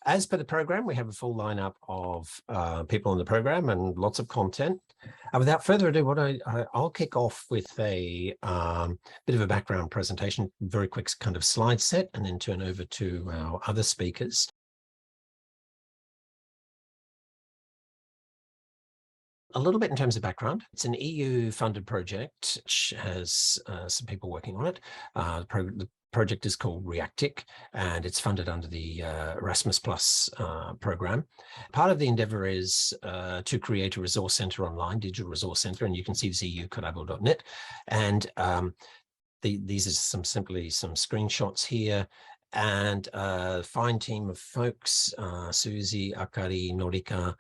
As per the program, we have a full lineup of people on the program and lots of content. Without further ado, I'll kick off with a bit of a background presentation, very quick kind of slide set, and then turn over to our other speakers. A little bit in terms of background. It's an EU-funded project, which has some people working on it. The project is called REACTIK, and it's funded under the Erasmus Plus program. Part of the endeavor is to create a resource center online, digital resource center, and you can see this eu-collabo.net. And these are simply some screenshots here. And a fine team of folks, Susie, Akari, Norika,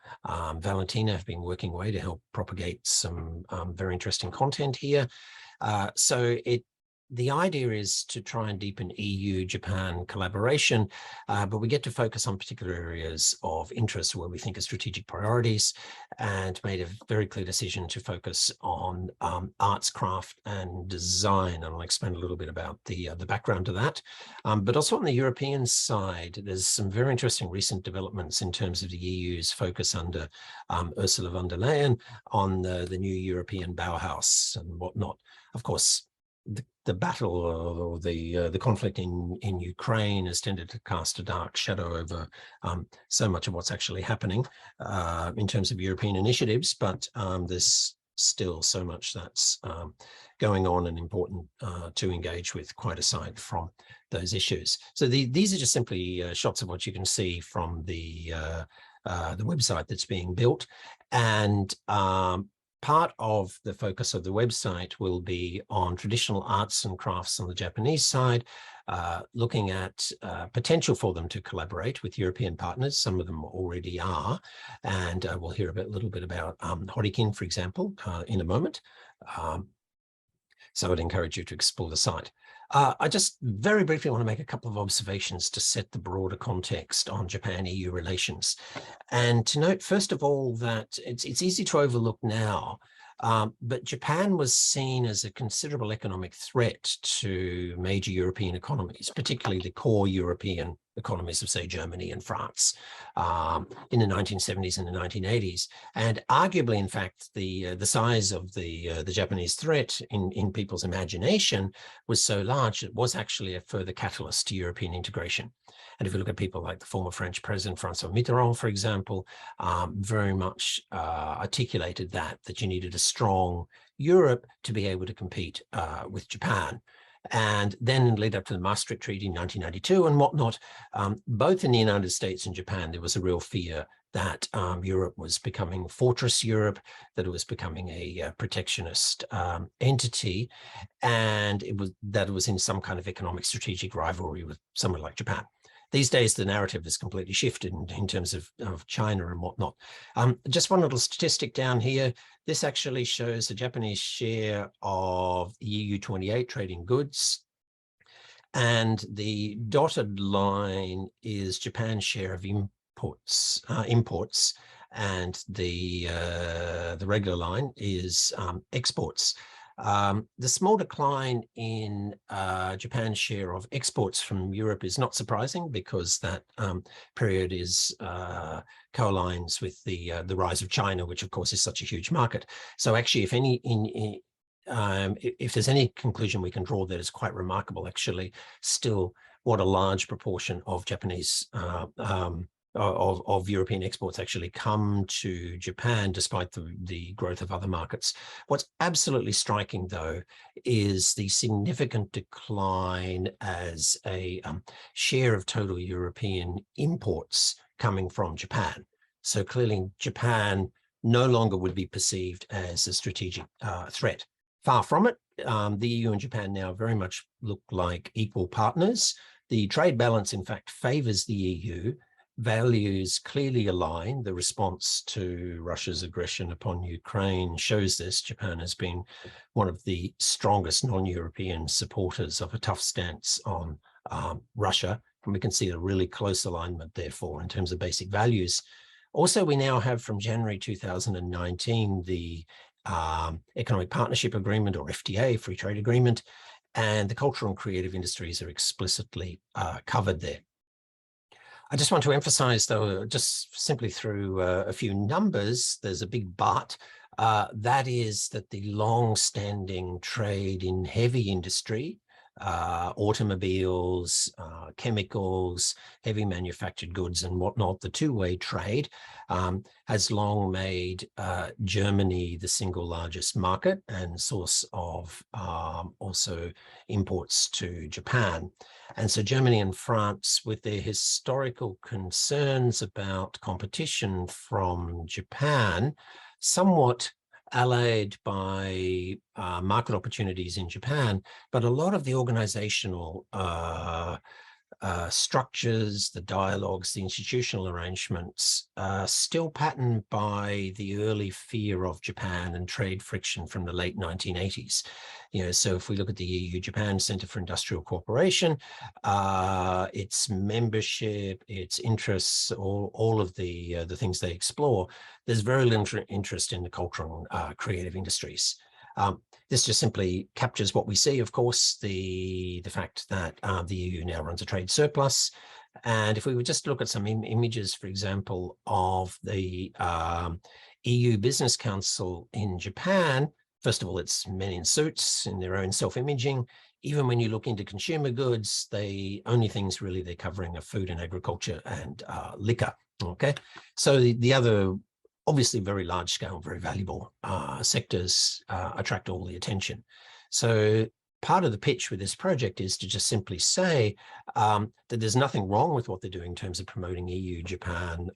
Valentina have been working away to help propagate some very interesting content here. The idea is to try and deepen EU-Japan collaboration, but we get to focus on particular areas of interest where we think are strategic priorities, and made a very clear decision to focus on arts, craft, and design. And I'll explain a little bit about the background to that. But also on the European side, there's some very interesting recent developments in terms of the EU's focus under Ursula von der Leyen on the new European Bauhaus and whatnot. Of course, the battle or the conflict in Ukraine has tended to cast a dark shadow over so much of what's actually happening in terms of European initiatives, but there's still so much that's going on and important to engage with, quite aside from those issues. So these are just simply shots of what you can see from the website that's being built, and part of the focus of the website will be on traditional arts and crafts on the Japanese side, looking at potential for them to collaborate with European partners. Some of them already are, and we'll hear a little bit about Horikin, for example, in a moment. So I'd encourage you to explore the site. I just very briefly want to make a couple of observations to set the broader context on Japan-EU relations. And to note, first of all, that it's easy to overlook now, but Japan was seen as a considerable economic threat to major European economies, particularly the core European economies of, say, Germany and France in the 1970s and the 1980s. And arguably, in fact, the size of the Japanese threat in people's imagination was so large, it was actually a further catalyst to European integration. And if you look at people like the former French President François Mitterrand, for example, very much articulated that you needed a strong Europe to be able to compete with Japan. And then lead up to the Maastricht Treaty in 1992 and whatnot, both in the United States and Japan, there was a real fear that Europe was becoming Fortress Europe, that it was becoming a protectionist entity, and it was in some kind of economic strategic rivalry with somewhere like Japan. These days, the narrative has completely shifted in terms of China and whatnot. Just one little statistic down here. This actually shows the Japanese share of the EU28 trading goods. And the dotted line is Japan's share of imports, and the regular line is exports. The small decline in Japan's share of exports from Europe is not surprising, because that period is co-aligns with the rise of China, which of course is such a huge market. So actually, if there's any conclusion we can draw, that is quite remarkable, actually, still what a large proportion of Japanese of European exports actually come to Japan, despite the growth of other markets. What's absolutely striking, though, is the significant decline as a share of total European imports coming from Japan. So clearly, Japan no longer would be perceived as a strategic threat. Far from it. The EU and Japan now very much look like equal partners. The trade balance, in fact, favors the EU. Values clearly align. The response to Russia's aggression upon Ukraine shows this. Japan has been one of the strongest non-European supporters of a tough stance on Russia. And we can see a really close alignment, therefore, in terms of basic values. Also, we now have, from January 2019, the Economic Partnership Agreement, or FTA, Free Trade Agreement, and the cultural and creative industries are explicitly covered there. I just want to emphasize, though, just simply through a few numbers, there's a big but. That is that the long-standing trade in heavy industry, automobiles, chemicals, heavy manufactured goods and whatnot, the two-way trade has long made Germany the single largest market and source of also imports to Japan. And so Germany and France, with their historical concerns about competition from Japan, somewhat allayed by market opportunities in Japan, but a lot of the organizational structures, the dialogues, the institutional arrangements still patterned by the early fear of Japan and trade friction from the late 1980s. So if we look at the EU-Japan Center for Industrial Cooperation, its membership, its interests, all of the things they explore, there's very little interest in the cultural and creative industries. This just simply captures what we see, of course, the fact that the EU now runs a trade surplus. And if we would just look at some images, for example, of the EU Business Council in Japan, first of all, it's men in suits in their own self-imaging. Even when you look into consumer goods, the only things really they're covering are food and agriculture and liquor. Okay, so the other obviously very large scale, very valuable sectors attract all the attention. So part of the pitch with this project is to just simply say that there's nothing wrong with what they're doing in terms of promoting EU-Japan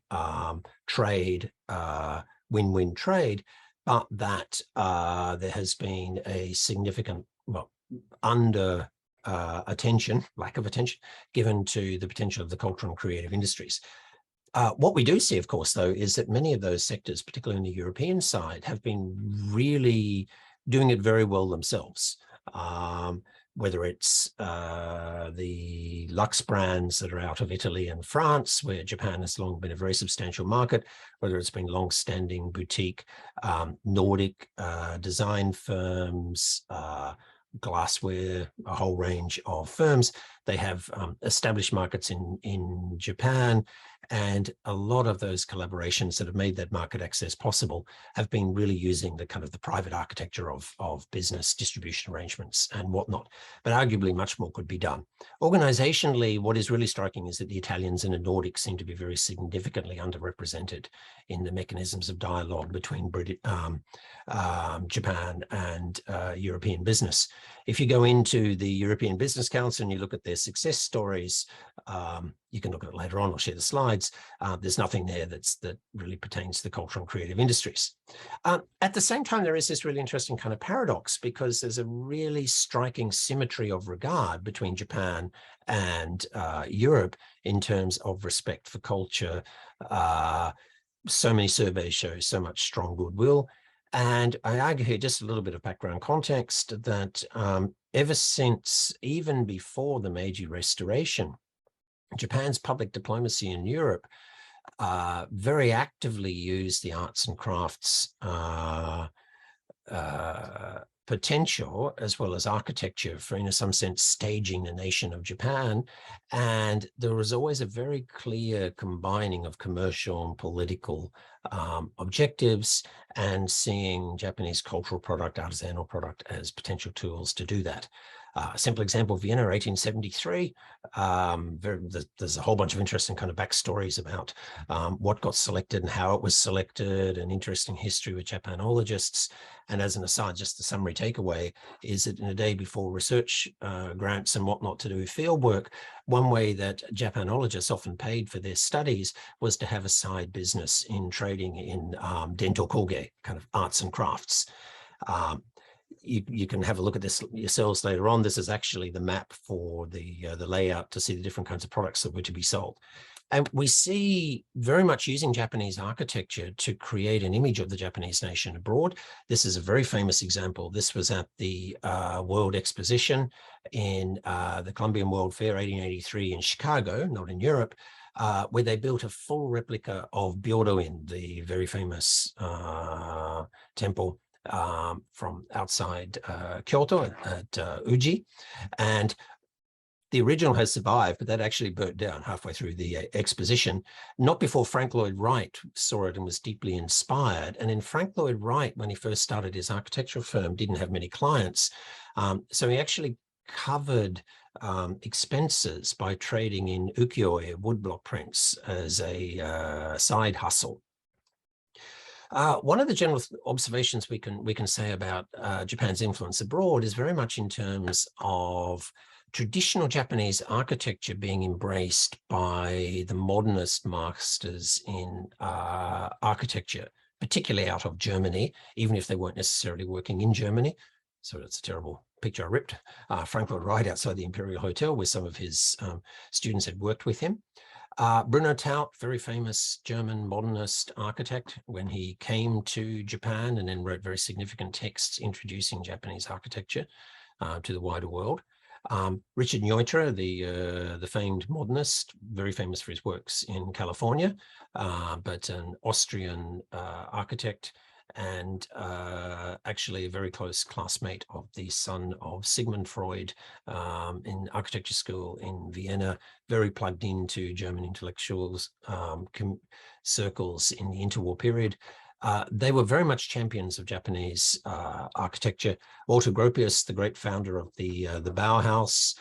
trade, win-win trade, but that there has been a significant, well, lack of attention given to the potential of the cultural and creative industries. What we do see, of course, though, is that many of those sectors, particularly on the European side, have been really doing it very well themselves. Whether it's the luxe brands that are out of Italy and France, where Japan has long been a very substantial market, whether it's been long-standing boutique Nordic design firms, glassware, a whole range of firms. They have established markets in Japan, and a lot of those collaborations that have made that market access possible have been really using the kind of the private architecture of business distribution arrangements and whatnot. But arguably much more could be done. Organizationally, what is really striking is that the Italians and the Nordics seem to be very significantly underrepresented in the mechanisms of dialogue between Japan and European business. If you go into the European Business Council and you look at their success stories, you can look at it later on, I'll share the slides. There's nothing there that really pertains to the cultural and creative industries. At the same time, there is this really interesting kind of paradox, because there's a really striking symmetry of regard between Japan and Europe in terms of respect for culture. So many surveys show so much strong goodwill. And I argue here, just a little bit of background context, that ever since, even before the Meiji Restoration, Japan's public diplomacy in Europe very actively used the arts and crafts potential, as well as architecture, for in some sense staging the nation of Japan. And there was always a very clear combining of commercial and political objectives, and seeing Japanese cultural product, artisanal product, as potential tools to do that. A simple example, Vienna, 1873. There's a whole bunch of interesting kind of backstories about what got selected and how it was selected, and interesting history with Japanologists. And as an aside, just the summary takeaway is that in a day before research grants and whatnot to do field work, one way that Japanologists often paid for their studies was to have a side business in trading in dento koge, kind of arts and crafts. You can have a look at this yourselves later on. This is actually the map for the layout to see the different kinds of products that were to be sold. And we see very much using Japanese architecture to create an image of the Japanese nation abroad. This is a very famous example. This was at the World Exposition in the Columbian World Fair 1883 in Chicago, not in Europe, where they built a full replica of Byodo-in, the very famous temple from outside Kyoto at Uji. And The original has survived, but that actually burnt down halfway through the exposition, not before Frank Lloyd Wright saw it and was deeply inspired. And then Frank Lloyd Wright, when he first started his architectural firm, didn't have many clients. So he actually covered expenses by trading in ukiyo-e woodblock prints as a side hustle. One of the general observations we can say about Japan's influence abroad is very much in terms of traditional Japanese architecture being embraced by the modernist masters in architecture, particularly out of Germany, even if they weren't necessarily working in Germany. So it's a terrible picture I ripped. Frank Lloyd Wright outside the Imperial Hotel, where some of his students had worked with him. Bruno Taut, very famous German modernist architect, when he came to Japan and then wrote very significant texts introducing Japanese architecture to the wider world. Richard Neutra, the famed modernist, very famous for his works in California, but an Austrian architect, and actually a very close classmate of the son of Sigmund Freud in architecture school in Vienna, very plugged into German intellectuals circles in the interwar period. They were very much champions of Japanese architecture. Walter Gropius, the great founder of the Bauhaus,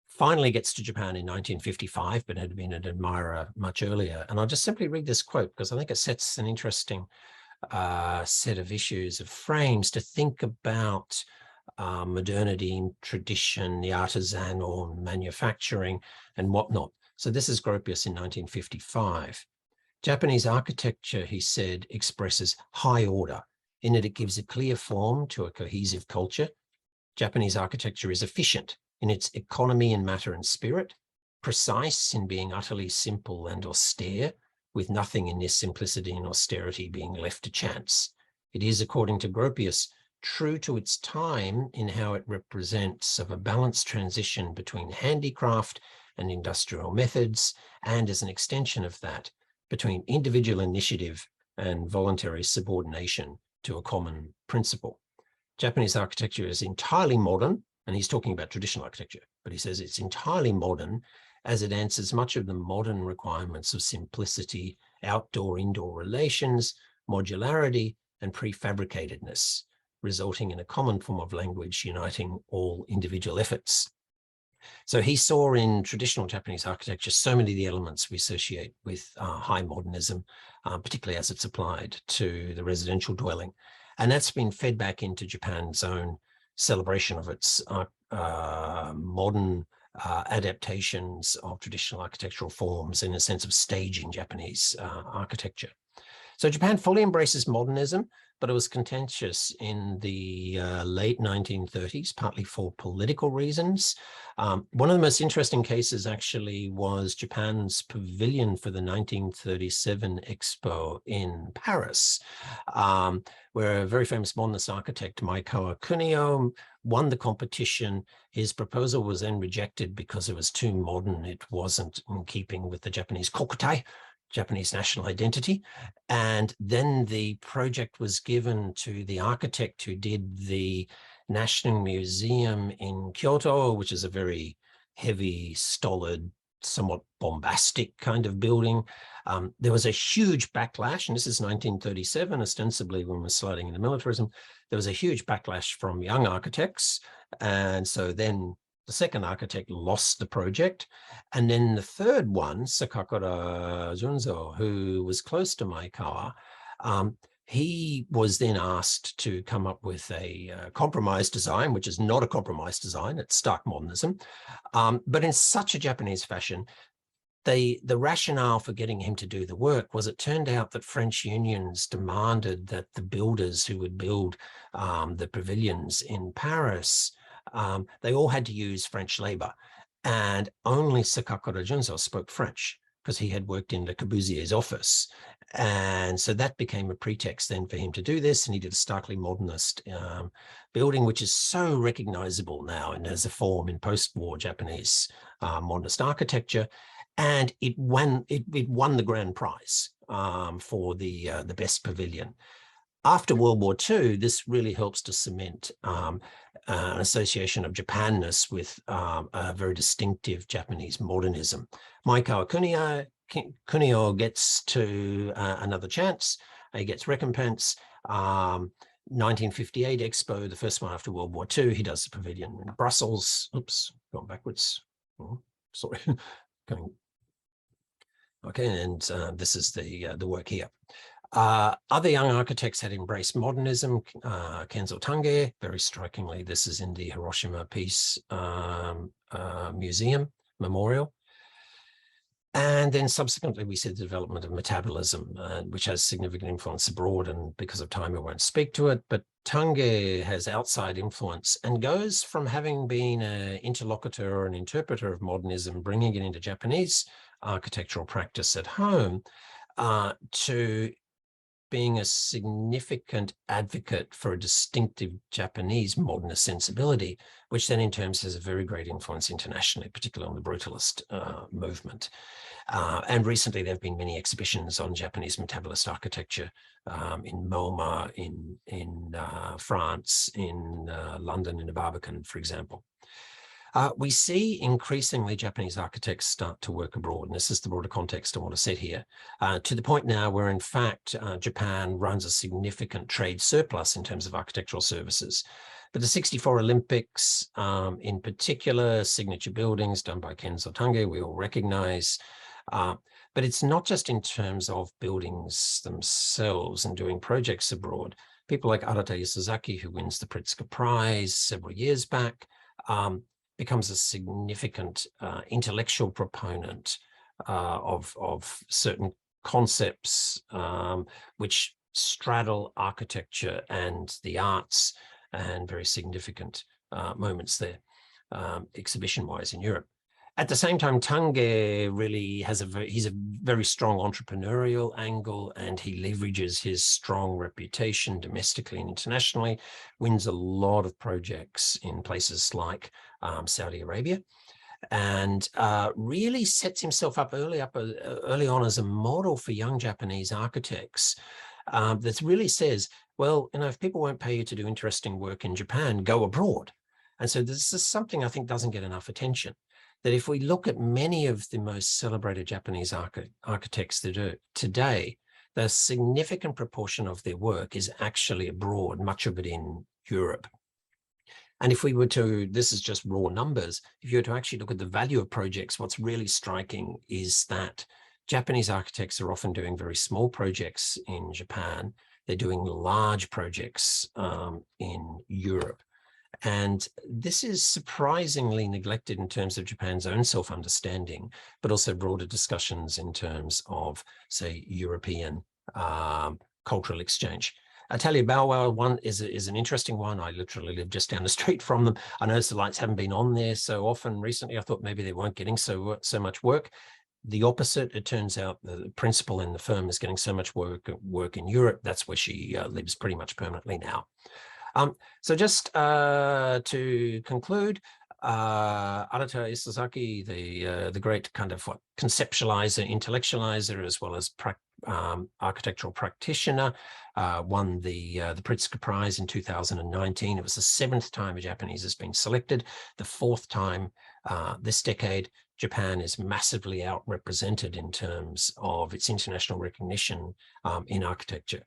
finally gets to Japan in 1955, but had been an admirer much earlier. And I'll just simply read this quote because I think it sets an interesting set of issues, of frames to think about modernity and tradition, the artisanal manufacturing and whatnot. So this is Gropius in 1955. Japanese architecture, he said, expresses high order in that it gives a clear form to a cohesive culture. Japanese architecture is efficient in its economy in matter and spirit, precise in being utterly simple and austere, with nothing in this simplicity and austerity being left to chance. It is, according to Gropius, true to its time in how it represents of a balanced transition between handicraft and industrial methods, and as an extension of that, between individual initiative and voluntary subordination to a common principle. Japanese architecture is entirely modern, and he's talking about traditional architecture, but he says it's entirely modern as it answers much of the modern requirements of simplicity, outdoor-indoor relations, modularity, and prefabricatedness, resulting in a common form of language uniting all individual efforts. So he saw in traditional Japanese architecture so many of the elements we associate with high modernism, particularly as it's applied to the residential dwelling. And that's been fed back into Japan's own celebration of its modern adaptations of traditional architectural forms in a sense of staging Japanese architecture. So Japan fully embraces modernism, but it was contentious in the late 1930s, partly for political reasons. One of the most interesting cases actually was Japan's Pavilion for the 1937 Expo in Paris, where a very famous modernist architect, Maekawa Kunio, won the competition. His proposal was then rejected because it was too modern. It wasn't in keeping with the Japanese kokutai, Japanese national identity. And then the project was given to the architect who did the National Museum in Kyoto, which is a very heavy, stolid, somewhat bombastic kind of building. There was a huge backlash, and this is 1937, ostensibly when we're sliding into militarism. There was a huge backlash from young architects. And so then the second architect lost the project. And then the third one, Sakakura Junzo, who was close to Maekawa, he was then asked to come up with a compromise design, which is not a compromise design, it's stark modernism, but in such a Japanese fashion. The rationale for getting him to do the work was it turned out that French unions demanded that the builders who would build the pavilions in Paris, they all had to use French labor, and only Sakakura Junzo spoke French because he had worked in Le Corbusier's office. And so that became a pretext then for him to do this. And he did a starkly modernist building, which is so recognizable now and as a form in post-war Japanese modernist architecture. And it won the grand prize for the best pavilion. After World War II, this really helps to cement an association of Japanness with a very distinctive Japanese modernism. Maekawa Kunio gets to another chance. He gets recompense. 1958 Expo, the first one after World War II. He does the Pavilion in Brussels. Oops, gone backwards. Oh, sorry. Going. Okay, and this is the work here. Other young architects had embraced modernism. Kenzo Tange, very strikingly, this is in the Hiroshima Peace Museum Memorial. And then subsequently, we see the development of metabolism, which has significant influence abroad. And because of time, I won't speak to it. But Tange has outside influence and goes from having been an interlocutor or an interpreter of modernism, bringing it into Japanese architectural practice at home, to being a significant advocate for a distinctive Japanese modernist sensibility, which then in terms has a very great influence internationally, particularly on the brutalist movement. And recently there have been many exhibitions on Japanese metabolist architecture in MoMA, in France, in London, in the Barbican, for example. We see increasingly Japanese architects start to work abroad, and this is the broader context I want to set here, to the point now where, in fact, Japan runs a significant trade surplus in terms of architectural services. But the '64 Olympics, in particular, signature buildings done by Kenzo Tange, we all recognize. But it's not just in terms of buildings themselves and doing projects abroad. People like Arata Isazaki, who wins the Pritzker Prize several years back, becomes a significant intellectual proponent of certain concepts which straddle architecture and the arts, and very significant moments there, exhibition-wise in Europe. At the same time, Tange really has he's a very strong entrepreneurial angle, and he leverages his strong reputation domestically and internationally, wins a lot of projects in places like Saudi Arabia, and really sets himself up early on as a model for young Japanese architects that really says, well, you know, if people won't pay you to do interesting work in Japan, go abroad. And so this is something I think doesn't get enough attention. That if we look at many of the most celebrated Japanese architects that are today, the significant proportion of their work is actually abroad, much of it in Europe. And if we were to, this is just raw numbers, if you were to actually look at the value of projects, what's really striking is that Japanese architects are often doing very small projects in Japan. They're doing large projects in Europe. And this is surprisingly neglected in terms of Japan's own self-understanding, but also broader discussions in terms of, say, European cultural exchange. Italia Bauhaus one is an interesting one. I literally live just down the street from them. I noticed the lights haven't been on there so often recently. I thought maybe they weren't getting so much work. The opposite, it turns out the principal in the firm is getting so much work in Europe. That's where she lives pretty much permanently now. So just to conclude, Arata Isazaki, the great kind of conceptualizer, intellectualizer, as well as architectural practitioner, won the Pritzker Prize in 2019. It was the 7th time a Japanese has been selected. The 4th time this decade. Japan is massively outrepresented in terms of its international recognition in architecture.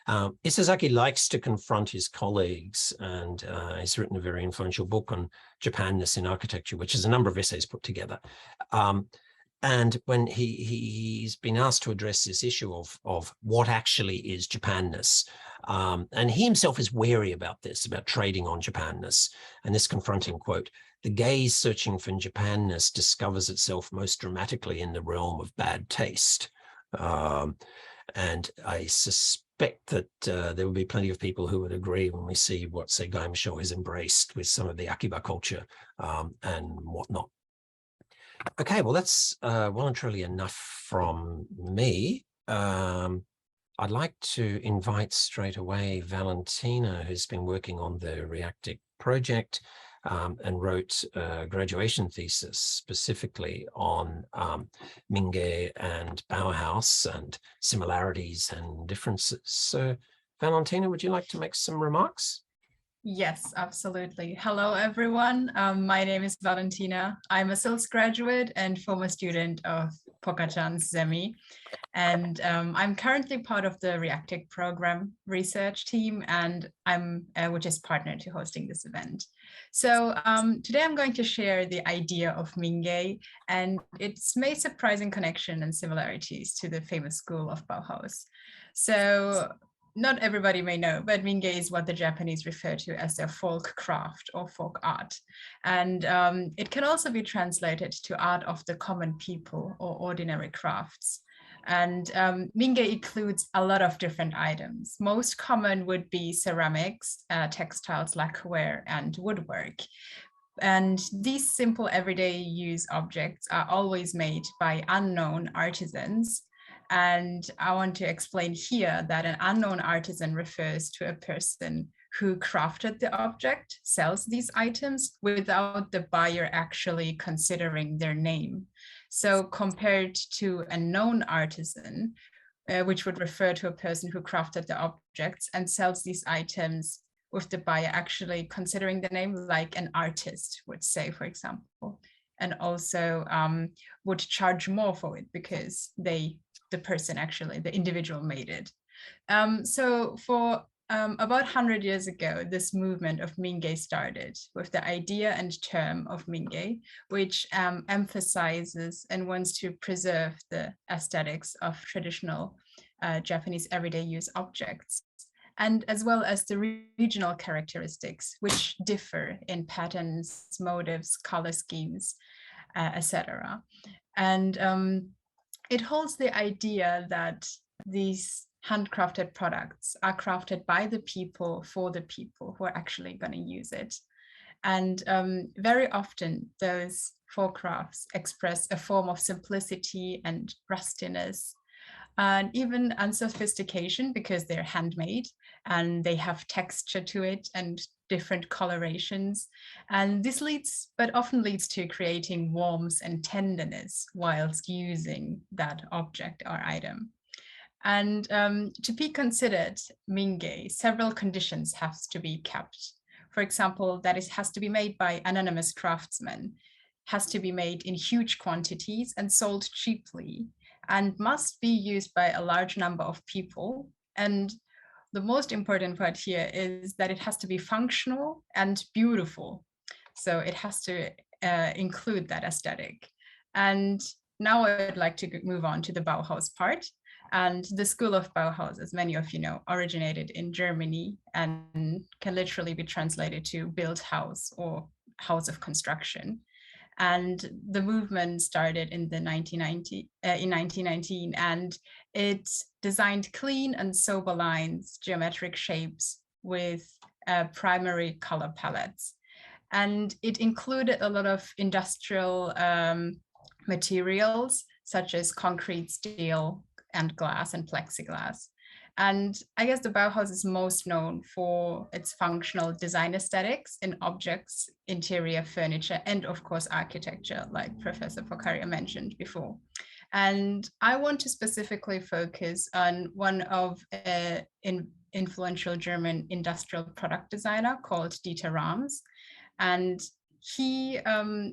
Isazaki likes to confront his colleagues, and he's written a very influential book on Japanness in architecture, which is a number of essays put together. And when he's been asked to address this issue of what actually is Japanness, and he himself is wary about this, about trading on Japanness, and this confronting quote, "The gaze searching for Japanness discovers itself most dramatically in the realm of bad taste." And I suspect that there will be plenty of people who would agree when we see what, say, Gaimsho has embraced with some of the Akiba culture and whatnot. Okay, well, that's well and truly enough from me. I'd like to invite straight away Valentina, who's been working on the REACTIK project and wrote a graduation thesis specifically on Minge and Bauhaus and similarities and differences. So, Valentina, would you like to make some remarks? Yes, absolutely. Hello, everyone. My name is Valentina. I'm a sales graduate and former student of Pokachan's Zemi. And I'm currently part of the REACTIK program research team, and I'm which is partner to hosting this event. So today I'm going to share the idea of Minge and its made surprising connection and similarities to the famous school of Bauhaus. So not everybody may know, but Minge is what the Japanese refer to as their folk craft or folk art. And it can also be translated to art of the common people or ordinary crafts. And Minge includes a lot of different items. Most common would be ceramics, textiles, lacquerware, and woodwork. And these simple everyday use objects are always made by unknown artisans. And I want to explain here that an unknown artisan refers to a person who crafted the object, sells these items without the buyer actually considering their name. So compared to a known artisan, which would refer to a person who crafted the objects and sells these items with the buyer actually considering the name, like an artist would say, for example, and also would charge more for it because the person actually, the individual made it. So for about 100 years ago, this movement of Minge started with the idea and term of Minge, which emphasizes and wants to preserve the aesthetics of traditional Japanese everyday use objects, and as well as the regional characteristics, which differ in patterns, motives, color schemes, etc. And it holds the idea that these handcrafted products are crafted by the people for the people who are actually going to use it. And very often those forecrafts express a form of simplicity and rustiness, and even unsophistication because they're handmade and they have texture to it and different colorations. And this leads, but often leads to creating warmth and tenderness whilst using that object or item. And to be considered Minge, several conditions have to be kept. For example, that it has to be made by anonymous craftsmen, has to be made in huge quantities and sold cheaply, and must be used by a large number of people. And the most important part here is that it has to be functional and beautiful. So it has to include that aesthetic. And now I'd like to move on to the Bauhaus part. And the school of Bauhaus, as many of you know, originated in Germany and can literally be translated to build house or house of construction. And the movement started in the 1919, and it designed clean and sober lines, geometric shapes with primary color palettes. And it included a lot of industrial materials such as concrete, steel, and glass and plexiglass. And I guess the Bauhaus is most known for its functional design aesthetics in objects, interior furniture, and of course, architecture, like Professor Akari mentioned before. And I want to specifically focus on one of influential German industrial product designer called Dieter Rams. And he,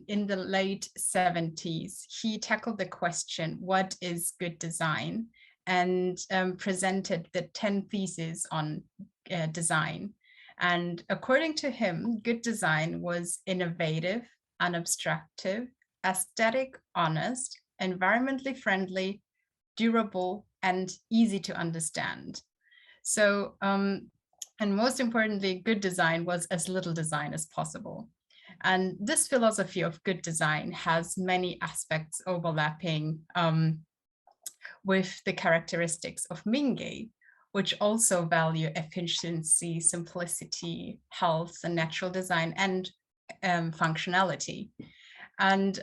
in the late 70s, he tackled the question, what is good design? And presented the 10 theses on design. And according to him, good design was innovative, unobstructive, aesthetic, honest, environmentally friendly, durable, and easy to understand. So, and most importantly, good design was as little design as possible. And this philosophy of good design has many aspects overlapping with the characteristics of Minge, which also value efficiency, simplicity, health, and natural design, and functionality. And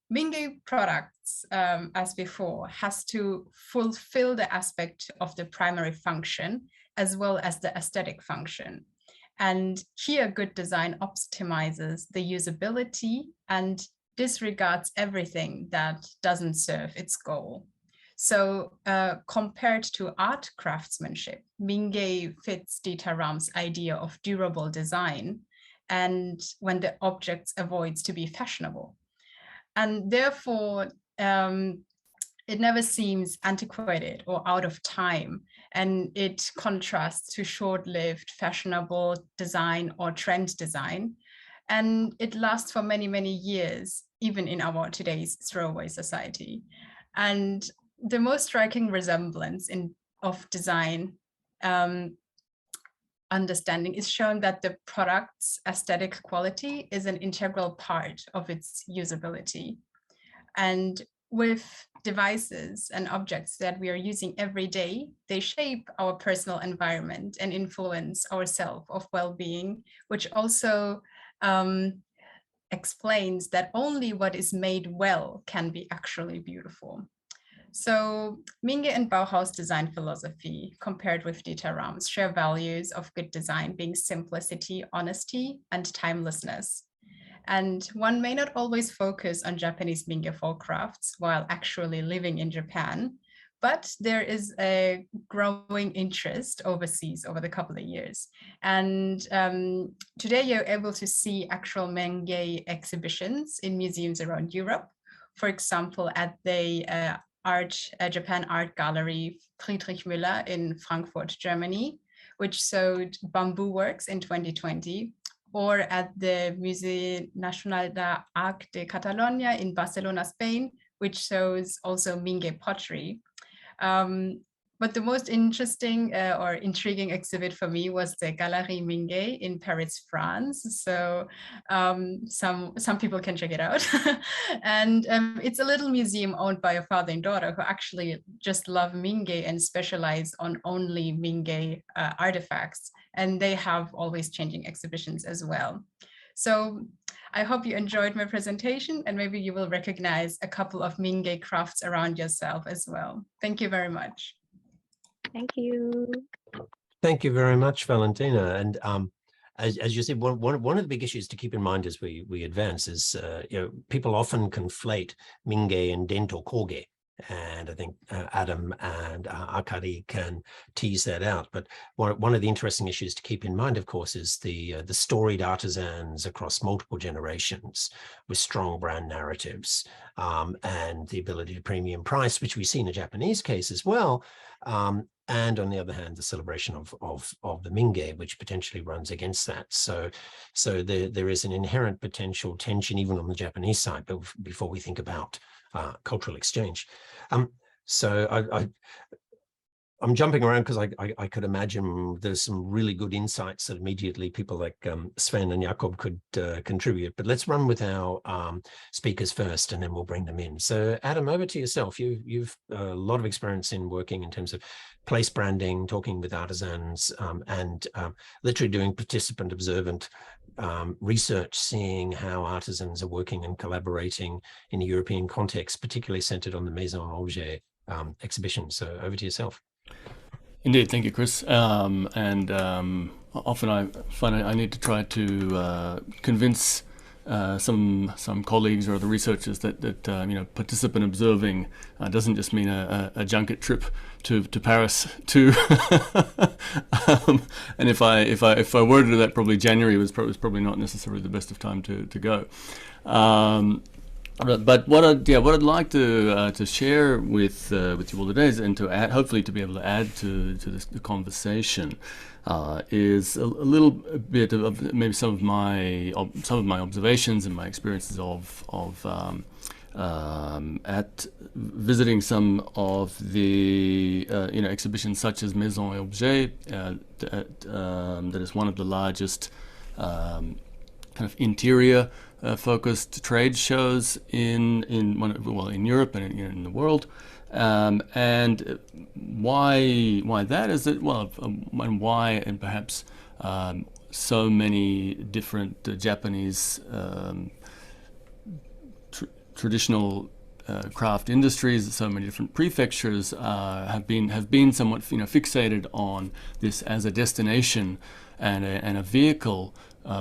Minge products, as before, has to fulfill the aspect of the primary function as well as the aesthetic function. And here, good design optimizes the usability and disregards everything that doesn't serve its goal. So compared to art craftsmanship, Minge fits Dieter Rams' idea of durable design, and when the objects avoids to be fashionable. And therefore, it never seems antiquated or out of time, and it contrasts to short-lived fashionable design or trend design. And it lasts for many, many years, even in our today's throwaway society. And the most striking resemblance of design understanding is shown that the product's aesthetic quality is an integral part of its usability. And with devices and objects that we are using every day, they shape our personal environment and influence our self of well-being, which also explains that only what is made well can be actually beautiful. So Minge and Bauhaus design philosophy, compared with Dieter Rams, share values of good design being simplicity, honesty, and timelessness. And one may not always focus on Japanese Minge folk crafts while actually living in Japan, but there is a growing interest overseas over the couple of years. And today you're able to see actual Minge exhibitions in museums around Europe. For example, at the Japan Art Gallery Friedrich Müller in Frankfurt, Germany, which showed bamboo works in 2020, or at the Musée Nacional d'Art de Catalunya in Barcelona, Spain, which shows also Minge pottery. But the most interesting or intriguing exhibit for me was the Galerie Minge in Paris, France. So some people can check it out. And it's a little museum owned by a father and daughter who actually just love Minge and specialize on only Minge artifacts. And they have always changing exhibitions as well. So I hope you enjoyed my presentation, and maybe you will recognize a couple of Minge crafts around yourself as well. Thank you very much. Thank you. Thank you very much, Valentina. And as you said, one of the big issues to keep in mind as we advance is, people often conflate Minge and Dento Koge. And I think Adam and Akari can tease that out. But one of the interesting issues to keep in mind, of course, is the storied artisans across multiple generations with strong brand narratives, and the ability to premium price, which we see in the Japanese case as well. And on the other hand, the celebration of the Minge, which potentially runs against that. So there is an inherent potential tension even on the Japanese side, but before we think about cultural exchange. So I'm jumping around because I could imagine there's some really good insights that immediately people like Sven and Jakob could contribute. But let's run with our speakers first, and then we'll bring them in. So Adam, over to yourself. You've a lot of experience in working in terms of place branding, talking with artisans, and literally doing participant observant research, seeing how artisans are working and collaborating in a European context, particularly centered on the Maison Objet exhibition. So over to yourself. Indeed, thank you, Chris. Often I find I need to try to convince some colleagues or other researchers that participant observing doesn't just mean a junket trip to Paris to and if I were to do that, probably January was probably not necessarily the best of time to go. But what I'd like to share with you all today is, and to add, hopefully to be able to add to the conversation, is a little bit of maybe some of my observations and my experiences at visiting some of the exhibitions such as Maison Objet, that is one of the largest kind of interior focused trade shows in Europe and in the world, and why that is that, and why, and perhaps so many different Japanese traditional craft industries, so many different prefectures have been somewhat fixated on this as a destination and a vehicle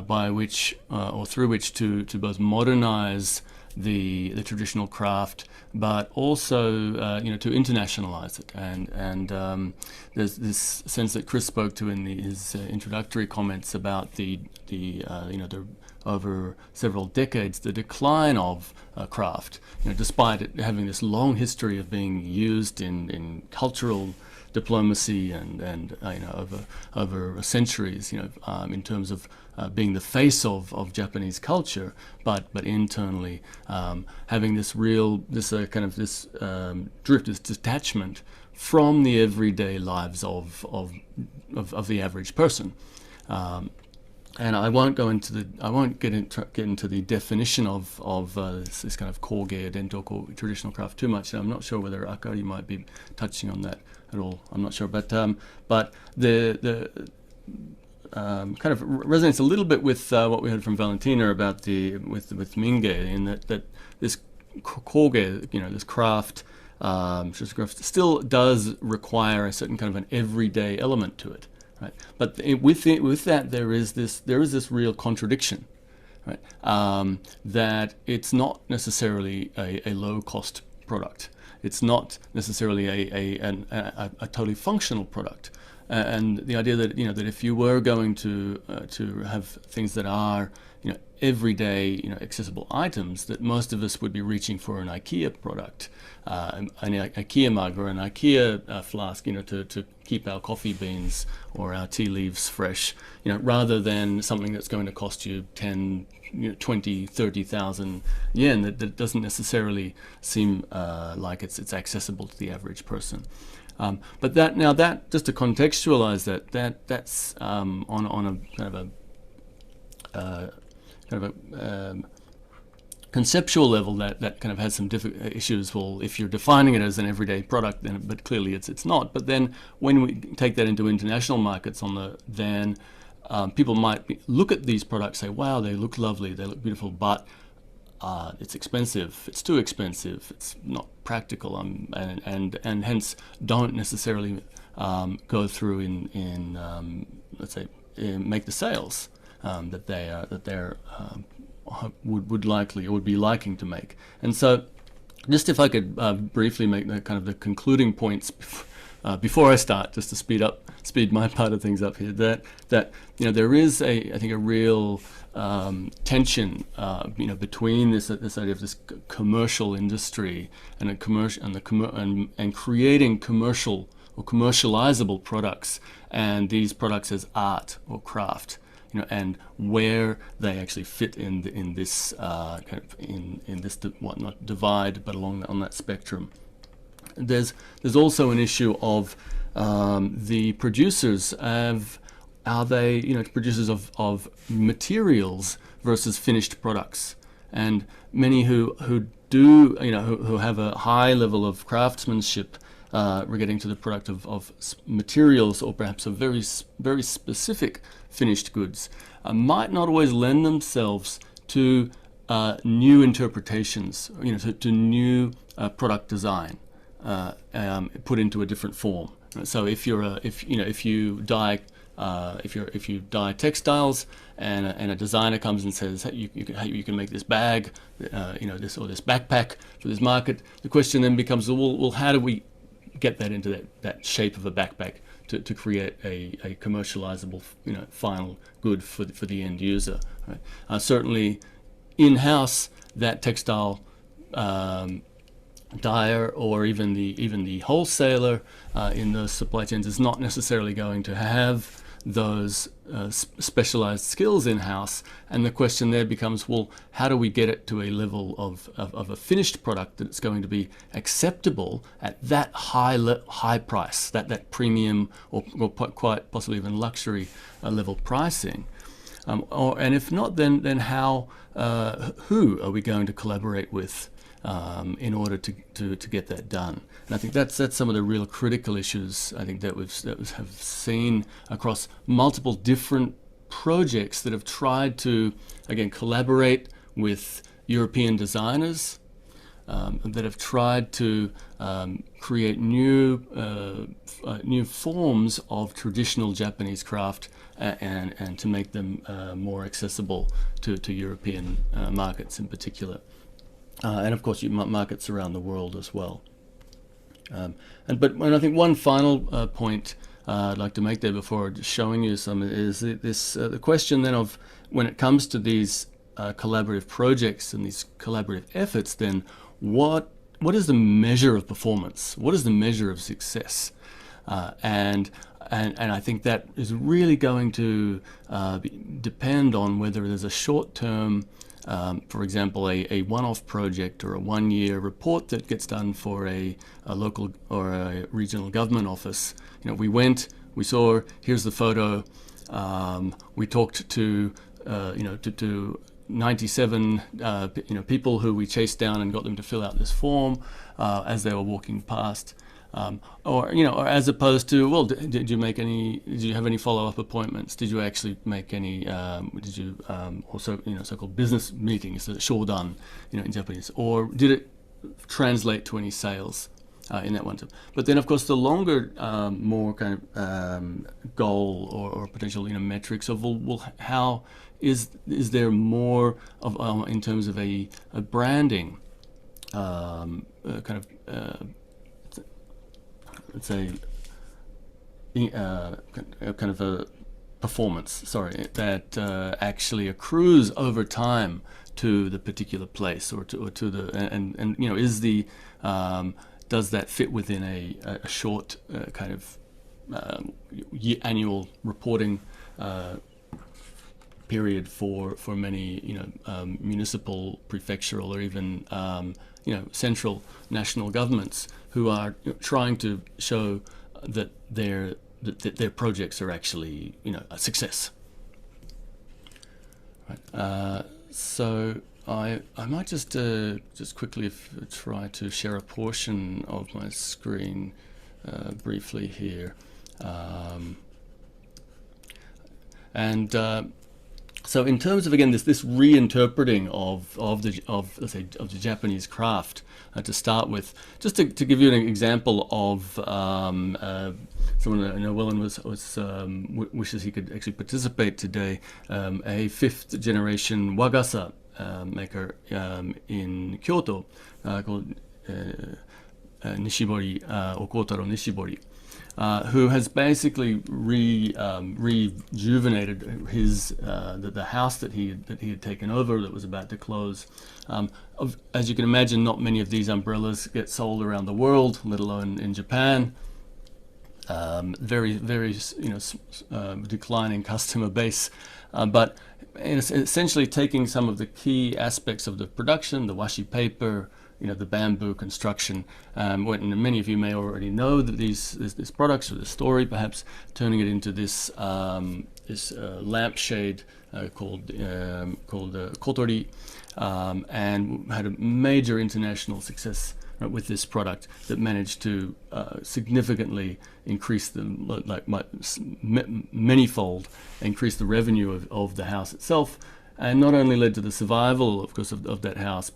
by which or through which to both modernize the traditional craft, but also to internationalize it. And there's this sense that Chris spoke to in his introductory comments about the over several decades, the decline of craft, despite it having this long history of being used in cultural diplomacy and over centuries, in terms of being the face of Japanese culture, but internally having this drift, this detachment from the everyday lives of the average person. And I won't get into the definition of this kind of koge, dento, traditional craft too much. I'm not sure whether Akari might be touching on that at all. I'm not sure, but the kind of resonates a little bit with what we heard from Valentina about with Minge, in that this koge, this craft, still does require a certain kind of an everyday element to it. Right. But with that, there is this real contradiction, right? That it's not necessarily a low cost product. It's not necessarily a totally functional product. And the idea that that if you were going to have things that are everyday accessible items, that most of us would be reaching for an IKEA product, an IKEA mug or an IKEA flask, to keep our coffee beans or our tea leaves fresh, rather than something that's going to cost you 10, 20, 30,000 yen that doesn't necessarily seem like it's accessible to the average person. But that just to contextualize that's on a kind of a conceptual level that kind of has some issues. Well, if you're defining it as an everyday product, then, but clearly it's not. But then when we take that into international markets, then people might look at these products, say, wow, they look lovely, they look beautiful, but it's expensive, it's too expensive, it's not practical, and hence don't necessarily go through in let's say make the sales that they're would be liking to make. And so, just if I could briefly make the concluding points before I start, just to speed my part of things up here, that there is I think a real tension between this idea of this commercial industry and creating commercial or commercializable products, and these products as art or craft, and where they actually fit in this not divide, but on that spectrum. There's also an issue of the producers are they producers of materials versus finished products, and many who have a high level of craftsmanship relating to the product of materials, or perhaps of very very specific finished goods, might not always lend themselves to new interpretations, to new product design put into a different form. So if you dye textiles, and a designer comes and says, hey, you can make this bag, this backpack for this market, the question then becomes, well, how do we get that into that shape of a backpack to create a commercializable final good for the end user, right? Certainly in-house, that textile dyer or even the wholesaler in those supply chains is not necessarily going to have those specialized skills in-house, and the question there becomes, well, how do we get it to a level of a finished product that's going to be acceptable at that high price, that premium or quite possibly even luxury level pricing, and if not, then how who are we going to collaborate with in order to get that done? And I think that's some of the real critical issues I think that we have seen across multiple different projects that have tried to, again, collaborate with European designers, that have tried to create new forms of traditional Japanese craft and to make them more accessible to European markets in particular. and of course markets around the world as well. And I think one final point I'd like to make there before showing you some is the question then of, when it comes to these collaborative projects and these collaborative efforts, then what is the measure of performance? What is the measure of success? And I think that is really going to depend on whether there's a short-term, for example, a one-off project or a one-year report that gets done for a local or a regional government office. You know, we saw, here's the photo. We talked to 97 people who we chased down and got them to fill out this form as they were walking past. Or as opposed to, well, did you have any follow-up appointments? Did you actually make any? Did you also so-called business meetings, shodan, in Japanese, or did it translate to any sales in that one time? But then, of course, the longer, more kind of goal or potential metrics of, well, how is there more of in terms of a branding kind of let's say kind of a performance, that actually accrues over time to the particular place or to the and is the does that fit within a short kind of annual reporting period for many municipal, prefectural, or even central national governments who are trying to show that their projects are actually a success. Right. So I might just quickly try to share a portion of my screen briefly here, so in terms of, again, this reinterpreting of the Japanese craft, to start with, just to give you an example of someone I know well and wishes he could actually participate today, a fifth generation wagasa maker in Kyoto called Nishibori, Okotaro Nishibori. Who has basically rejuvenated his the house that he had taken over that was about to close. As you can imagine, not many of these umbrellas get sold around the world, let alone in Japan. Very declining customer base, but essentially taking some of the key aspects of the production, the washi paper, the bamboo construction, and many of you may already know that these products, or the story perhaps, turning it into this lampshade called kotori, and had a major international success with this product that managed to significantly increase manyfold increase the revenue of the house itself, and not only led to the survival, of course, of that house,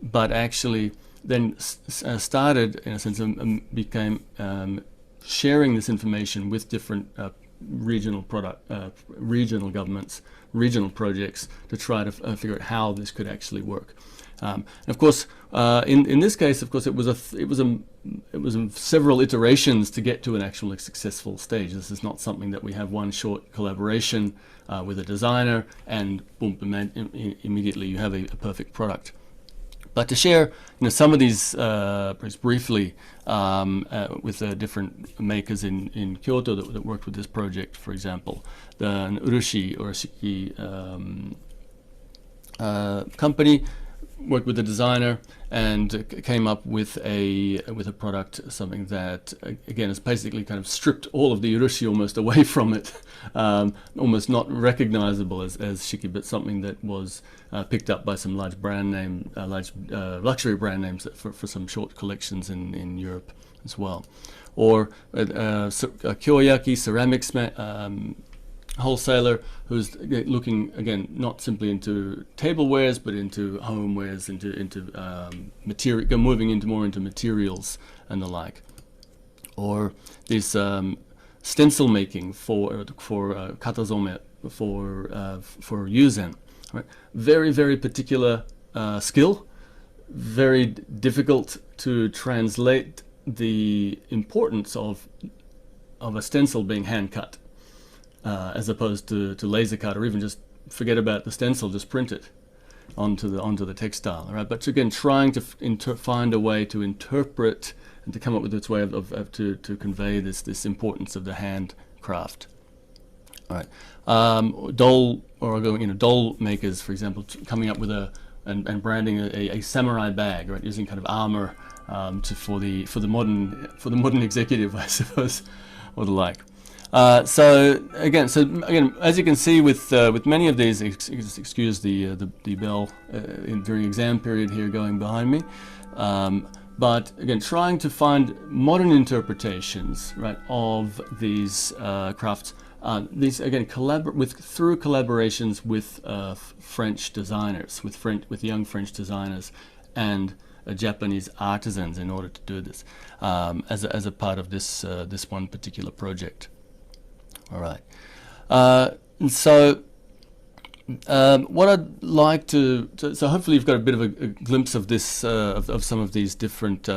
but actually then started, in a sense, became sharing this information with different regional governments, regional projects, to try to figure out how this could actually work. And of course, in this case, of course, it was several iterations to get to an actually successful stage. This is not something that we have one short collaboration with a designer and boom, immediately you have a perfect product. But to share, some of these briefly with the different makers in Kyoto that worked with this project, for example, the Urushi or Shiki company worked with the designer and came up with a product, something that again is basically kind of stripped all of the urushi almost away from it, almost not recognizable as shiki, but something that was picked up by some large luxury brand names for some short collections in Europe as well. Or Kyoyaki ceramics wholesaler who's looking, again, not simply into tablewares but into homewares, into material, moving more into materials and the like. Or this stencil making for katazome for yuzen, right? Very, very particular skill, very difficult to translate the importance of a stencil being hand cut, as opposed to laser cut, or even just forget about the stencil, just print it onto the textile. Right? But again, trying to find a way to interpret and to come up with its way to convey this importance of the handcraft. All right, doll makers, for example, coming up with and branding a samurai bag, right, using kind of armor for the modern executive, I suppose, or the like. So again, as you can see with many of these, excuse the bell during exam period here going behind me. But again, trying to find modern interpretations, right, of these crafts. These again through collaborations with French designers, with young French designers, and Japanese artisans in order to do this as a part of this one particular project. All right. So what I'd like to so hopefully you've got a bit of a glimpse of this of some of these different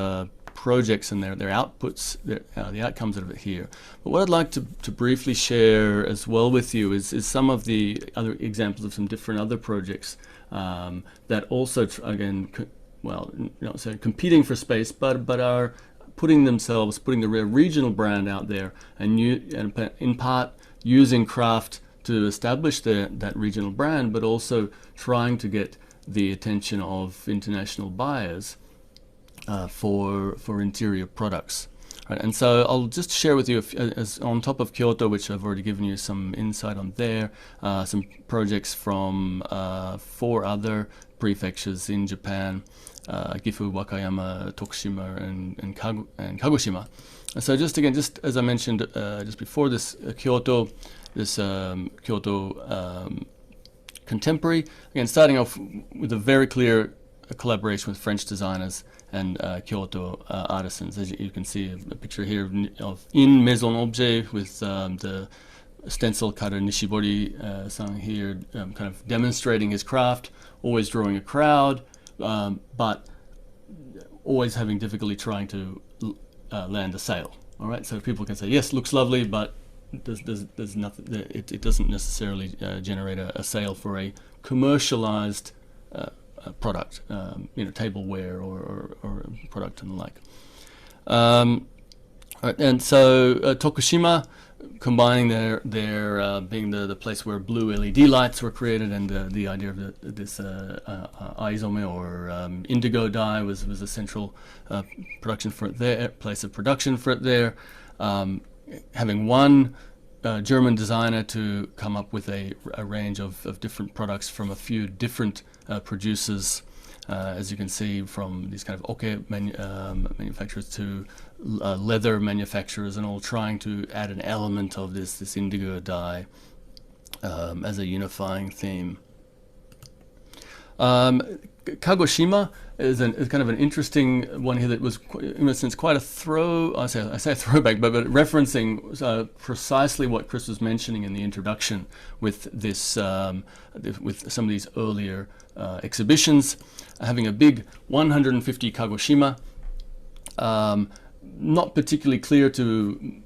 projects and their outputs, the outcomes of it here. But what I'd like to briefly share as well with you is some of the other examples of some different other projects that also so competing for space, but are putting the regional brand out there, and in part using craft to establish that regional brand, but also trying to get the attention of international buyers for interior products. Right, and so I'll just share with you, as on top of Kyoto, which I've already given you some insight on there, some projects from 4 other prefectures in Japan, Gifu, Wakayama, Tokushima, and Kagoshima. And so just as I mentioned just before this, Kyoto contemporary, again starting off with a very clear collaboration with French designers and Kyoto artisans. As you can see a picture here of in maison objet with the stencil cutter Nishibori here kind of demonstrating his craft, always drawing a crowd, but always having difficulty trying to land a sale. All right, so people can say, yes, looks lovely, but there's nothing. It doesn't necessarily generate a sale for a commercialized product, tableware or product and the like. Right, and so Tokushima, combining their being the place where blue LED lights were created, and the idea of this aizome or indigo dye was a central production for it there, place of production for it there. Having one German designer to come up with a range of different products from a few different producers, as you can see, from these kind of oke manufacturers to leather manufacturers, and all trying to add an element of this indigo dye as a unifying theme. Kagoshima is kind of an interesting one here that was, in a sense, quite a I say a throwback, but referencing precisely what Chris was mentioning in the introduction with this, with some of these earlier exhibitions, having a big 150 Kagoshima. Not particularly clear to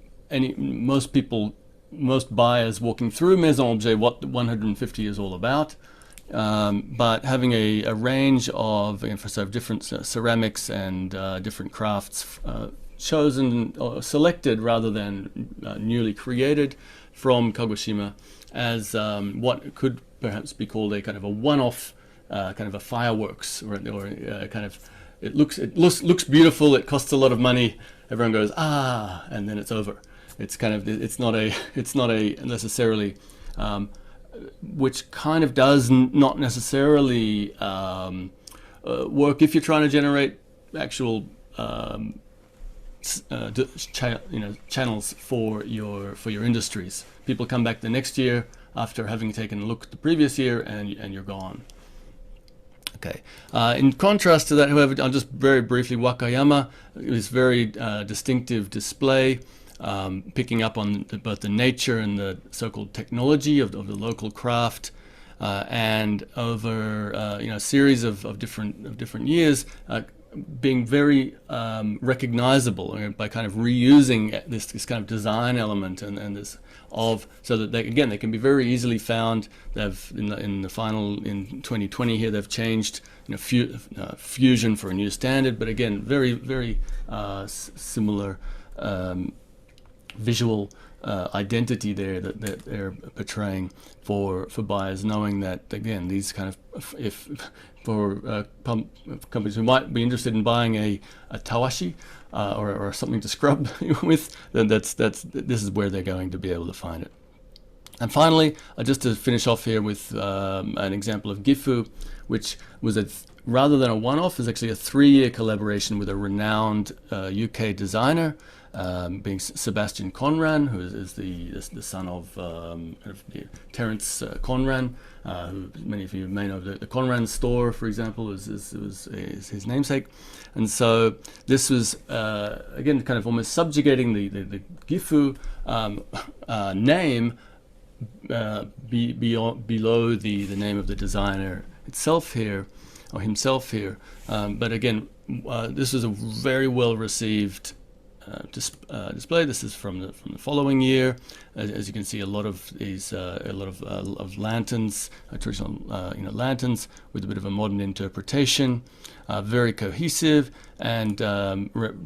most buyers walking through Maison Objet what the 150 is all about. But having a range of, again, for sort of different ceramics and different crafts chosen or selected rather than newly created from Kagoshima as what could perhaps be called a kind of a one-off, kind of a fireworks, or kind of it looks beautiful. It costs a lot of money. Everyone goes and then it's over. It's kind of it's not a necessarily. Which kind of does not necessarily work if you're trying to generate actual channels for your industries. People come back the next year after having taken a look at the previous year, and you're gone. Okay. In contrast to that, however, I'll just very briefly, Wakayama is very distinctive display. Picking up on both the nature and the so-called technology of the local craft, and over a series of different years, being very recognizable by kind of reusing this kind of design element and this so that they can be very easily found. They've in the final in 2020 here they've changed fusion for a new standard, but again very similar visual identity there that they're portraying for buyers, knowing that again these kind of for companies who might be interested in buying a tawashi or something to scrub with, then this is where they're going to be able to find it. And finally, just to finish off here with an example of Gifu, which was rather than a one-off, is actually a 3-year collaboration with a renowned UK designer, being Sebastian Conran, who is the son of Terence Conran, who many of you may know. The Conran store, for example, is his namesake. And so this was again kind of almost subjugating the Gifu name below the name of the designer itself here, or himself here. But again, this was a very well received display. This is from the following year. As you can see, a lot of these, of lanterns, traditional lanterns with a bit of a modern interpretation, very cohesive, and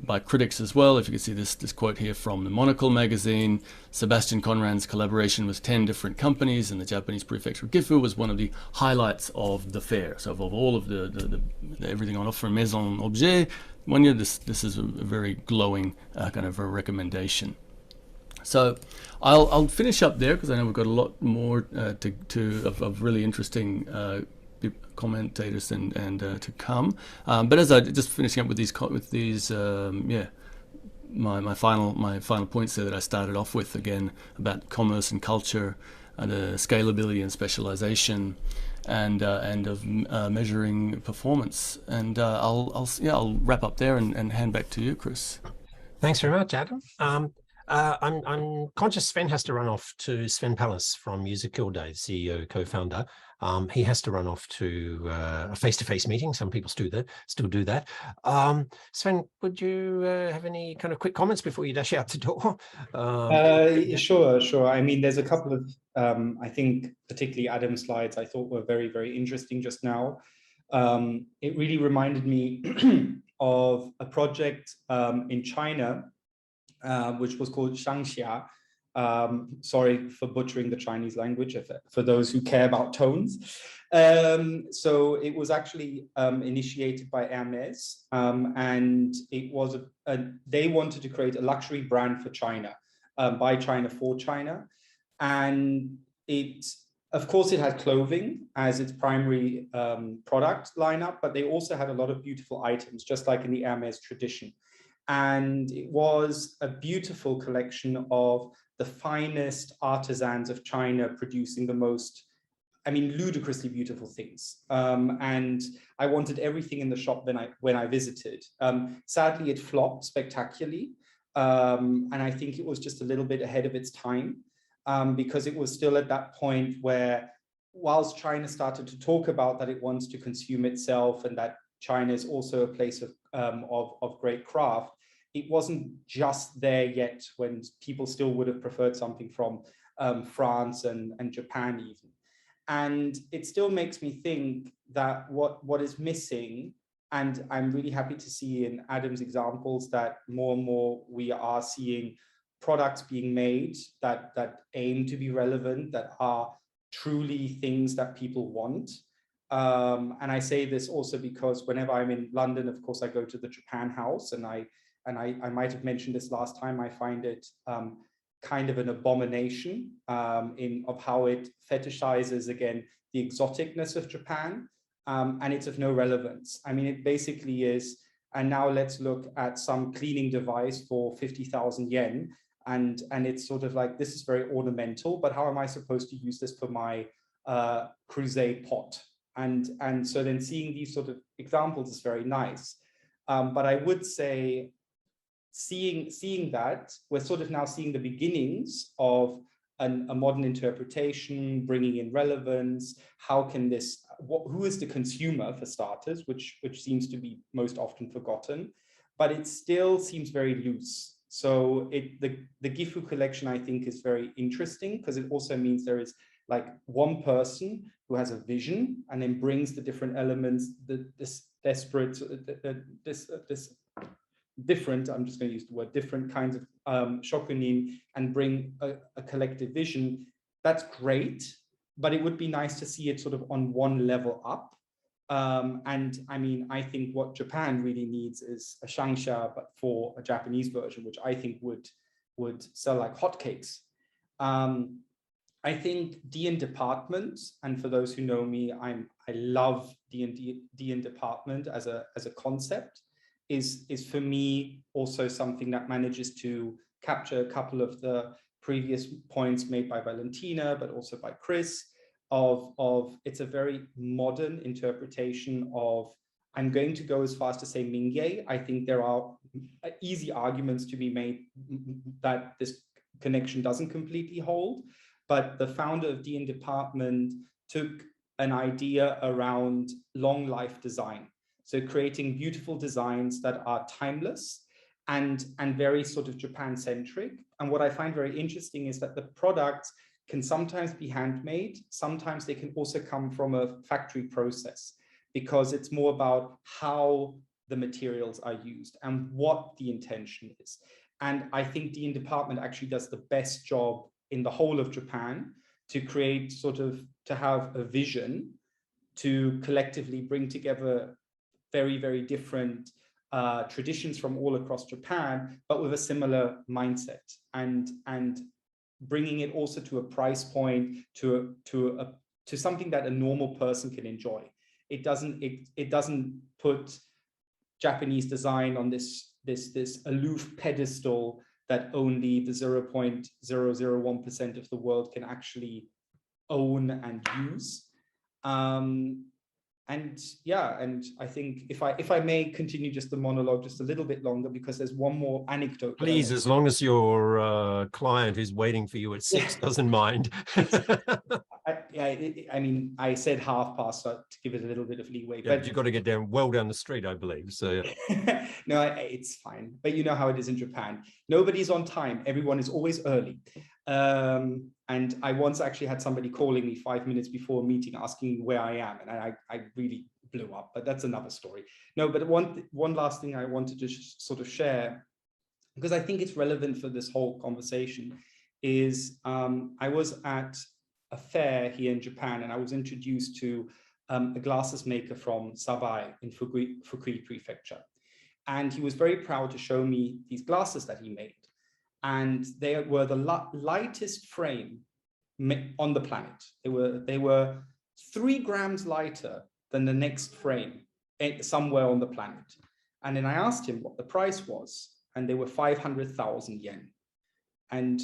by critics as well. If you can see this quote here from the Monocle magazine, Sebastian Conran's collaboration with 10 different companies in the Japanese prefecture of Gifu was one of the highlights of the fair. So of all of the everything on offer Maison Objet, one year this is a very glowing kind of a recommendation. So I'll finish up there because I know we've got a lot more of really interesting commentators and to come. But as I just finishing up with these my final points there that I started off with, again about commerce and culture, the scalability and specialization, and of measuring performance. And I'll wrap up there and hand back to you, Chris. Thanks very much, Adam. I'm conscious Sven has to run off to Sven Pallas from User Kilday, CEO, co-founder. He has to run off to a face-to-face meeting. Some people still do that. Sven, would you have any kind of quick comments before you dash out the door? Sure. I mean, there's a couple of, I think, particularly Adam's slides I thought were very, very interesting just now. It really reminded me of a project in China, which was called Shangxia. Sorry for butchering the Chinese language for those who care about tones. So it was actually initiated by Hermes, and it was they wanted to create a luxury brand for China, by China for China. And of course, it had clothing as its primary product lineup, but they also had a lot of beautiful items, just like in the Hermes tradition. And it was a beautiful collection of the finest artisans of China producing the most, I mean, ludicrously beautiful things. And I wanted everything in the shop when I visited. Sadly, it flopped spectacularly. And I think it was just a little bit ahead of its time, because it was still at that point where, whilst China started to talk about that it wants to consume itself and that China is also a place of great craft, it wasn't just there yet, when people still would have preferred something from France and Japan even. And it still makes me think that what is missing, and I'm really happy to see in Adam's examples that more and more we are seeing products being made that aim to be relevant, that are truly things that people want. And I say this also because whenever I'm in London, of course, I go to the Japan House, and I might have mentioned this last time, I find it kind of an abomination of how it fetishizes, again, the exoticness of Japan, and it's of no relevance. I mean, it basically is, and now let's look at some cleaning device for 50,000 yen, and it's sort of like, this is very ornamental, but how am I supposed to use this for my crusade pot? And so then seeing these sort of examples is very nice. But I would say, seeing that, we're sort of now seeing the beginnings of a modern interpretation, bringing in relevance. How can this, who is the consumer for starters, which seems to be most often forgotten, but it still seems very loose. So the Gifu collection, I think, is very interesting because it also means there is like one person who has a vision and then brings the different elements, this different, I'm just going to use the word different kinds of shokunin and bring a collective vision. That's great, but it would be nice to see it sort of on one level up. And I mean, I think what Japan really needs is a shangsha, but for a Japanese version, which I think would sell like hotcakes. I think D&D department, and for those who know me, I love D&D department as a concept, is for me also something that manages to capture a couple of the previous points made by Valentina, but also by Chris, of it's a very modern interpretation of, I'm going to go as far as to say Minge. I think there are easy arguments to be made that this connection doesn't completely hold, but the founder of D&D department took an idea around long life design. So creating beautiful designs that are timeless and very sort of Japan-centric. And what I find very interesting is that the products can sometimes be handmade. Sometimes they can also come from a factory process, because it's more about how the materials are used and what the intention is. And I think D&D department actually does the best job in the whole of Japan to create sort of, to have a vision to collectively bring together very, very different traditions from all across Japan, but with a similar mindset, and bringing it also to a price point, to something that a normal person can enjoy. It doesn't put Japanese design on this aloof pedestal that only the 0.001% of the world can actually own and use. And yeah, and I think if I may continue just the monologue just a little bit longer, because there's one more anecdote. Please, as long as your client who's waiting for you at 6 doesn't mind. I mean, I said past to give it a little bit of leeway. Yeah, but you've got to get well down the street, I believe. So yeah. No, it's fine. But you know how it is in Japan. Nobody's on time. Everyone is always early. And I once actually had somebody calling me 5 minutes before a meeting asking where I am, and I really blew up, but that's another story. No, but one last thing I wanted to sort of share, because I think it's relevant for this whole conversation, is I was at a fair here in Japan, and I was introduced to a glasses maker from Sabai in Fukui Prefecture. And he was very proud to show me these glasses that he made. And they were the lightest frame on the planet. They were 3 grams lighter than the next frame somewhere on the planet. And then I asked him what the price was, and they were 500,000 yen. And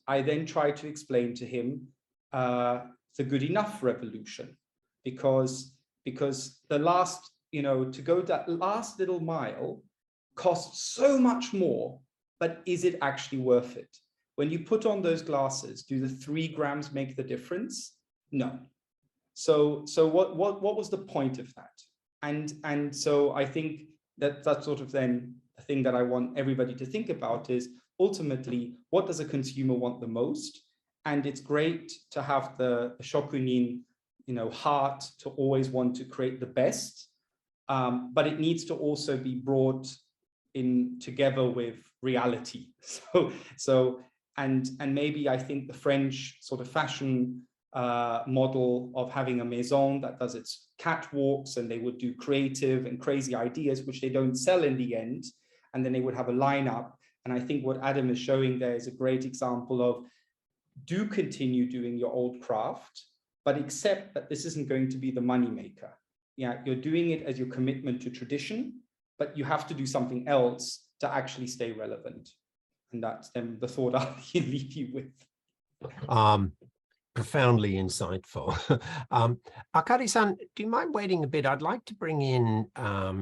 I then tried to explain to him the good enough revolution, because the last, to go that last little mile costs so much more. But is it actually worth it? When you put on those glasses, do the 3 grams make the difference? No. So what was the point of that? And so I think that's sort of then the thing that I want everybody to think about is ultimately, what does a consumer want the most? And it's great to have the shokunin, heart to always want to create the best, but it needs to also be brought in together with reality. And maybe I think the French sort of fashion model of having a maison that does its catwalks, and they would do creative and crazy ideas, which they don't sell in the end, and then they would have a lineup. And I think what Adam is showing there is a great example of, do continue doing your old craft, but accept that this isn't going to be the money maker. Yeah, you're doing it as your commitment to tradition, but you have to do something else to actually stay relevant. And that's then the thought I'll leave you with. Profoundly insightful. Akari-san, do you mind waiting a bit? I'd like to bring in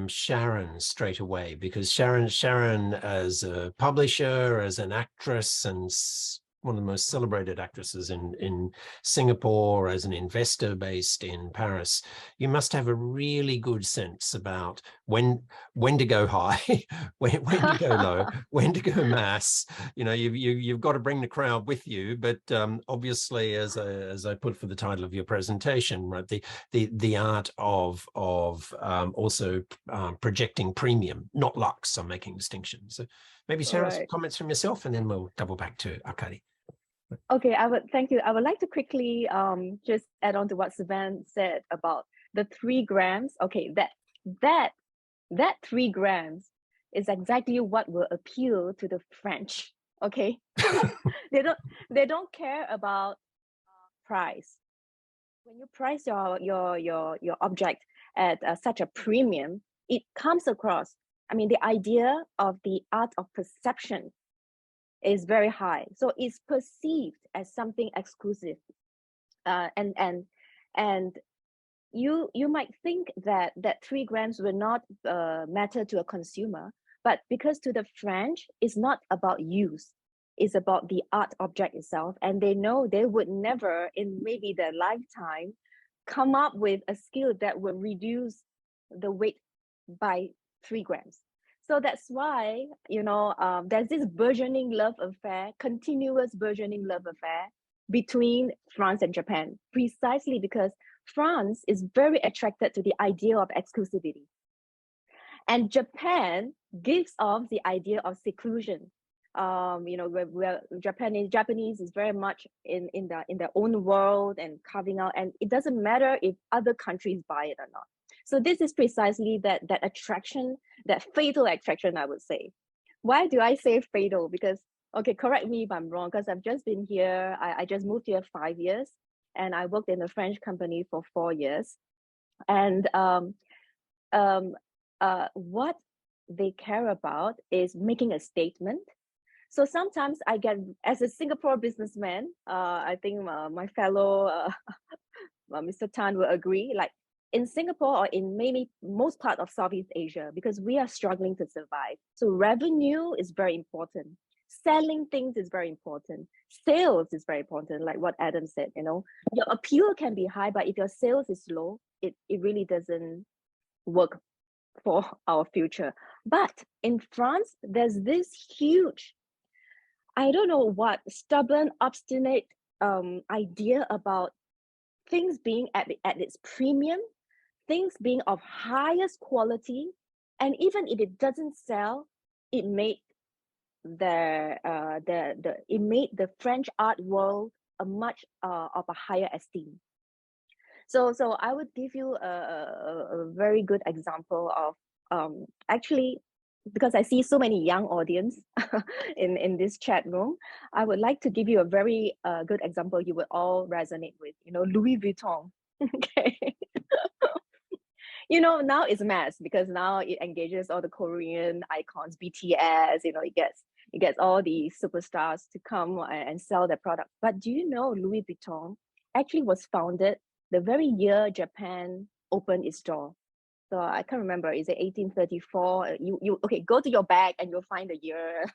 Sharon straight away, because Sharon as a publisher, as an actress, and one of the most celebrated actresses in Singapore, as an investor based in Paris, you must have a really good sense about when to go high, when to go low, when to go mass. You know, you've got to bring the crowd with you, but obviously, as I put for the title of your presentation, right, the art of also projecting premium, not lux. I'm making distinctions. So maybe Sarah, some comments from yourself, and then we'll double back to Akari. Okay, thank you. I would like to quickly just add on to what Sven said about the 3 grams. Okay, that 3 grams is exactly what will appeal to the French. Okay, they don't care about price. When you price your object at such a premium, it comes across. I mean, the idea of the art of perception is very high, so it's perceived as something exclusive, and you might think that 3 grams will not matter to a consumer, but because to the French, it's not about use, it's about the art object itself, and they know they would never in maybe their lifetime come up with a skill that would reduce the weight by 3 grams. So that's why, you know, there's this burgeoning love affair, continuous burgeoning love affair between France and Japan, precisely because France is very attracted to the idea of exclusivity. And Japan gives off the idea of seclusion. You know, where Japanese is very much in their own world and carving out, and it doesn't matter if other countries buy it or not. So this is precisely that attraction, that fatal attraction, I would say. Why do I say fatal? Because, okay, correct me if I'm wrong, because I've just been here, I just moved here 5 years, and I worked in a French company for 4 years. And what they care about is making a statement. So sometimes I get, as a Singapore businessman, I think my fellow Mr. Tan will agree, like in Singapore or in maybe most part of Southeast Asia, because we are struggling to survive. So revenue is very important. Selling things is very important. Sales is very important, like what Adam said, you know. Your appeal can be high, but if your sales is low, it really doesn't work for our future. But in France, there's this huge, I don't know what, stubborn, obstinate idea about things being at its premium, things being of highest quality, and even if it doesn't sell, it made the French art world a much of a higher esteem. So I would give you a very good example of actually, because I see so many young audience in this chat room, I would like to give you a very good example you would all resonate with. You know, Louis Vuitton. Okay. You know, now it's mass because now it engages all the Korean icons, BTS. You know, it gets all the superstars to come and sell their product. But do you know Louis Vuitton actually was founded the very year Japan opened its door? So I can't remember, is it 1834? You okay, go to your bag and you'll find the year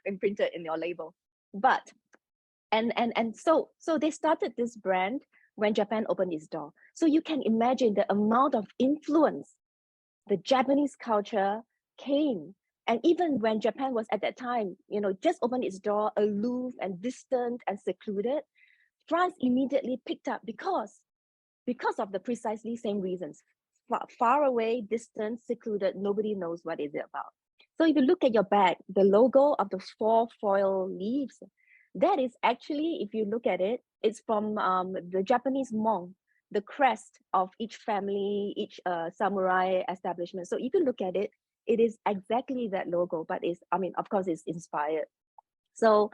imprinted in your label. But so they started this brand when Japan opened its door. So you can imagine the amount of influence the Japanese culture came. And even when Japan was at that time, you know, just opened its door, aloof and distant and secluded, France immediately picked up because of the precisely same reasons. Far away, distant, secluded, nobody knows what is it about. So if you look at your bag, the logo of the 4 foil leaves, that is actually, if you look at it, it's from the Japanese monk, the crest of each family, each samurai establishment. So if you look at it, it is exactly that logo, but it's, I mean, of course, it's inspired. So,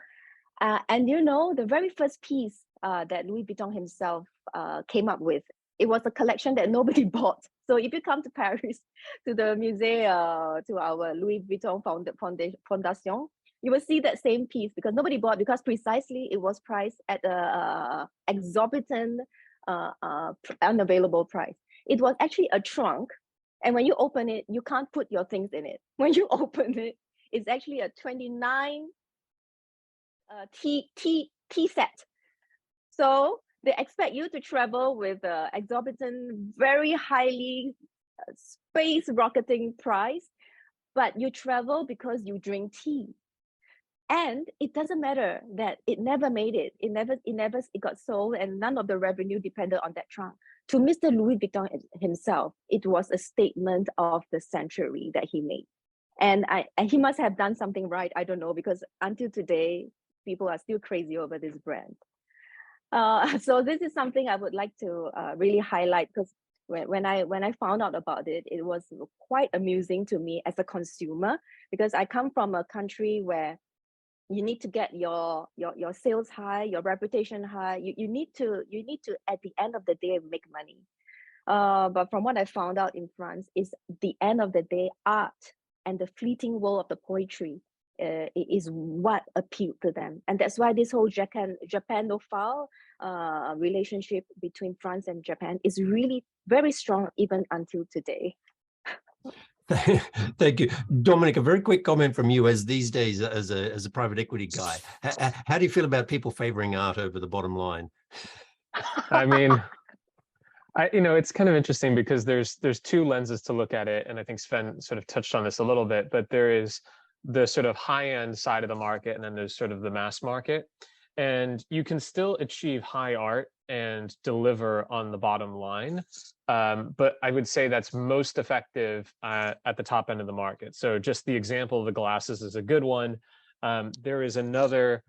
and you know, the very first piece that Louis Vuitton himself came up with, it was a collection that nobody bought. So if you come to Paris, to the Musée, to our Louis Vuitton Fondation, you will see that same piece because nobody bought, because precisely it was priced at an exorbitant, unavailable price. It was actually a trunk, and when you open it, you can't put your things in it. When you open it, it's actually a 29 tea set. So they expect you to travel with exorbitant, very highly space rocketing price, but you travel because you drink tea. And it doesn't matter that it never made it. It got sold, and none of the revenue depended on that trunk. To Mr. Louis Vuitton himself, it was a statement of the century that he made. And he must have done something right. I don't know, because until today, people are still crazy over this brand. So this is something I would like to really highlight, because when I found out about it, it was quite amusing to me as a consumer, because I come from a country where you need to get your sales high, your reputation high. You need to at the end of the day make money. But from what I found out in France, is the end of the day, art and the fleeting world of the poetry is what appealed to them. And that's why this whole Japanophile relationship between France and Japan is really very strong even until today. Thank you. Dominic, a very quick comment from you as these days as a private equity guy. How do you feel about people favoring art over the bottom line? I mean, it's kind of interesting because there's two lenses to look at it. And I think Sven sort of touched on this a little bit, but there is the sort of high-end side of the market, and then there's sort of the mass market. And you can still achieve high art and deliver on the bottom line. But I would say that's most effective at the top end of the market. So just the example of the glasses is a good one. There is another,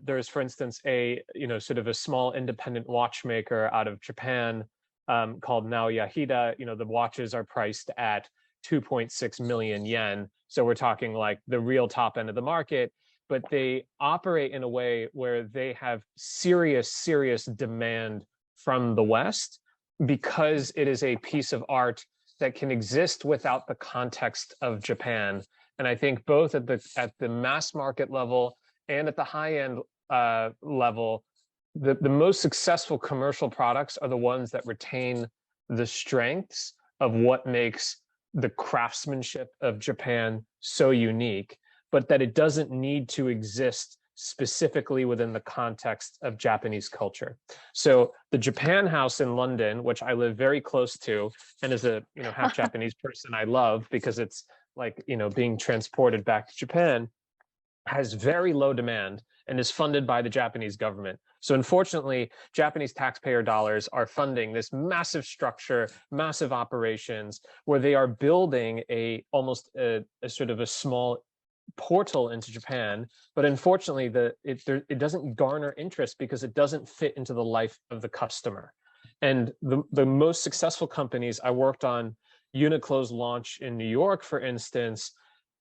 there's, for instance, sort of a small independent watchmaker out of Japan called Naoyahida. The watches are priced at 2.6 million yen. So we're talking like the real top end of the market, but they operate in a way where they have serious demand from the West, because it is a piece of art that can exist without the context of Japan. And I think both at the mass market level and at the high end level, the most successful commercial products are the ones that retain the strengths of what makes the craftsmanship of Japan so unique, but that it doesn't need to exist specifically within the context of Japanese culture. So the Japan House in London, which I live very close to, and as a half Japanese person, I love, because it's like being transported back to Japan, has very low demand and is funded by the Japanese government. So unfortunately, Japanese taxpayer dollars are funding this massive structure, massive operations, where they are building almost a sort of a small portal into Japan, but unfortunately it doesn't garner interest because it doesn't fit into the life of the customer. And the most successful companies I worked on, Uniqlo's launch in New York, for instance,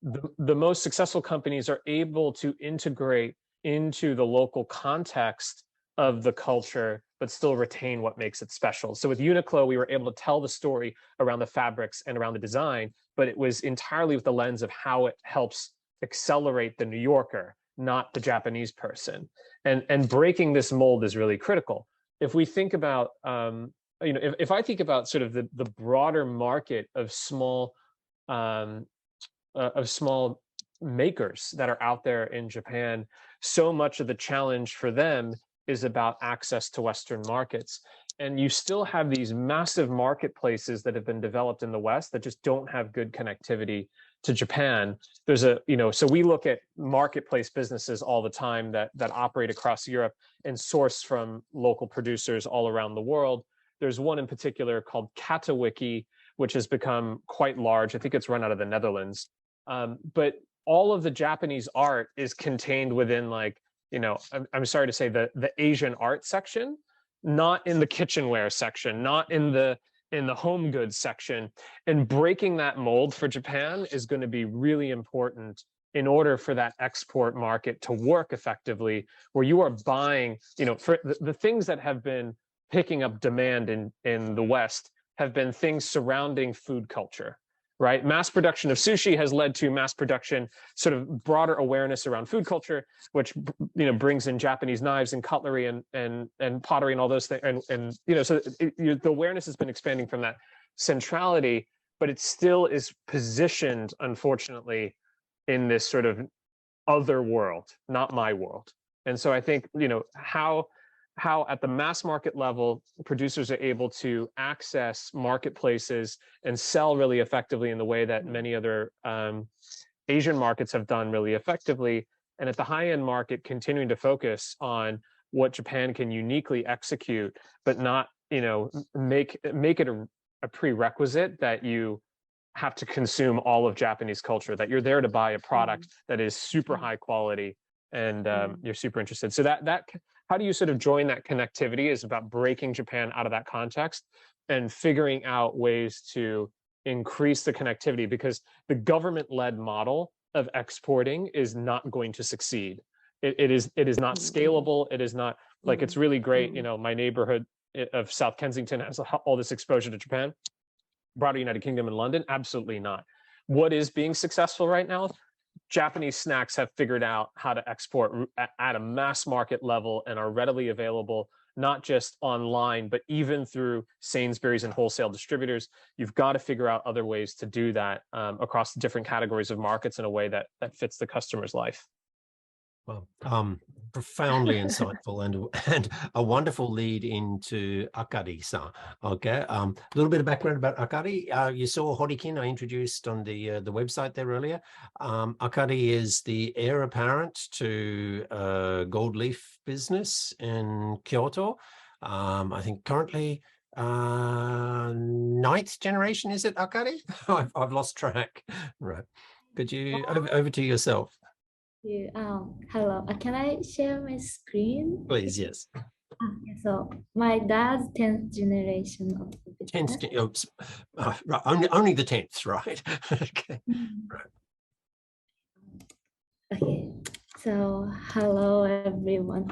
the most successful companies are able to integrate into the local context of the culture, but still retain what makes it special. So with Uniqlo, we were able to tell the story around the fabrics and around the design, but it was entirely with the lens of how it helps accelerate the New Yorker, not the Japanese person. And breaking this mold is really critical. If we think about, if I think about sort of the broader market of small makers that are out there in Japan, so much of the challenge for them is about access to Western markets. And you still have these massive marketplaces that have been developed in the West that just don't have good connectivity to Japan. There's so we look at marketplace businesses all the time that operate across Europe and source from local producers all around the world. There's one in particular called Katawiki, which has become quite large. I think it's run out of the Netherlands. But all of the Japanese art is contained within, like, I'm sorry to say, the Asian art section, not in the kitchenware section, not in the home goods section. And breaking that mold for Japan is going to be really important in order for that export market to work effectively, where you are buying, for the things that have been picking up demand in the West have been things surrounding food culture, right? Mass production of sushi has led to mass production, sort of broader awareness around food culture, which brings in Japanese knives and cutlery and pottery and all those things. And so the awareness has been expanding from that centrality, but it still is positioned, unfortunately, in this sort of other world, not my world. And so I think, you know, how at the mass market level, producers are able to access marketplaces and sell really effectively in the way that many other Asian markets have done really effectively. And at the high-end market, continuing to focus on what Japan can uniquely execute, but not, you know, make it a prerequisite that you have to consume all of Japanese culture, that you're there to buy a product that is super high quality and you're super interested. So that how do you sort of join that connectivity is about breaking Japan out of that context and figuring out ways to increase the connectivity, because the government-led model of exporting is not going to succeed. It is not scalable. It is not like, it's really great. You know, my neighborhood of South Kensington has all this exposure to Japan. Broader United Kingdom and London, absolutely not. What is being successful right now? Japanese snacks have figured out how to export at a mass market level and are readily available, not just online, but even through Sainsbury's and wholesale distributors. You've got to figure out other ways to do that across different categories of markets in a way that fits the customer's life. Well, profoundly insightful and a wonderful lead into Akari-san. Okay, a little bit of background about Akari. You saw Horikin I introduced on the website there earlier. Akari is the heir apparent to gold leaf business in Kyoto. I think currently 9th generation, is it Akari? I've lost track. Right. Could you over to yourself? Hello, can I share my screen? Please, yes. So my dad's 10th generation of the business. 10th, right, only the 10th, right? Okay. Right. Okay, so hello everyone.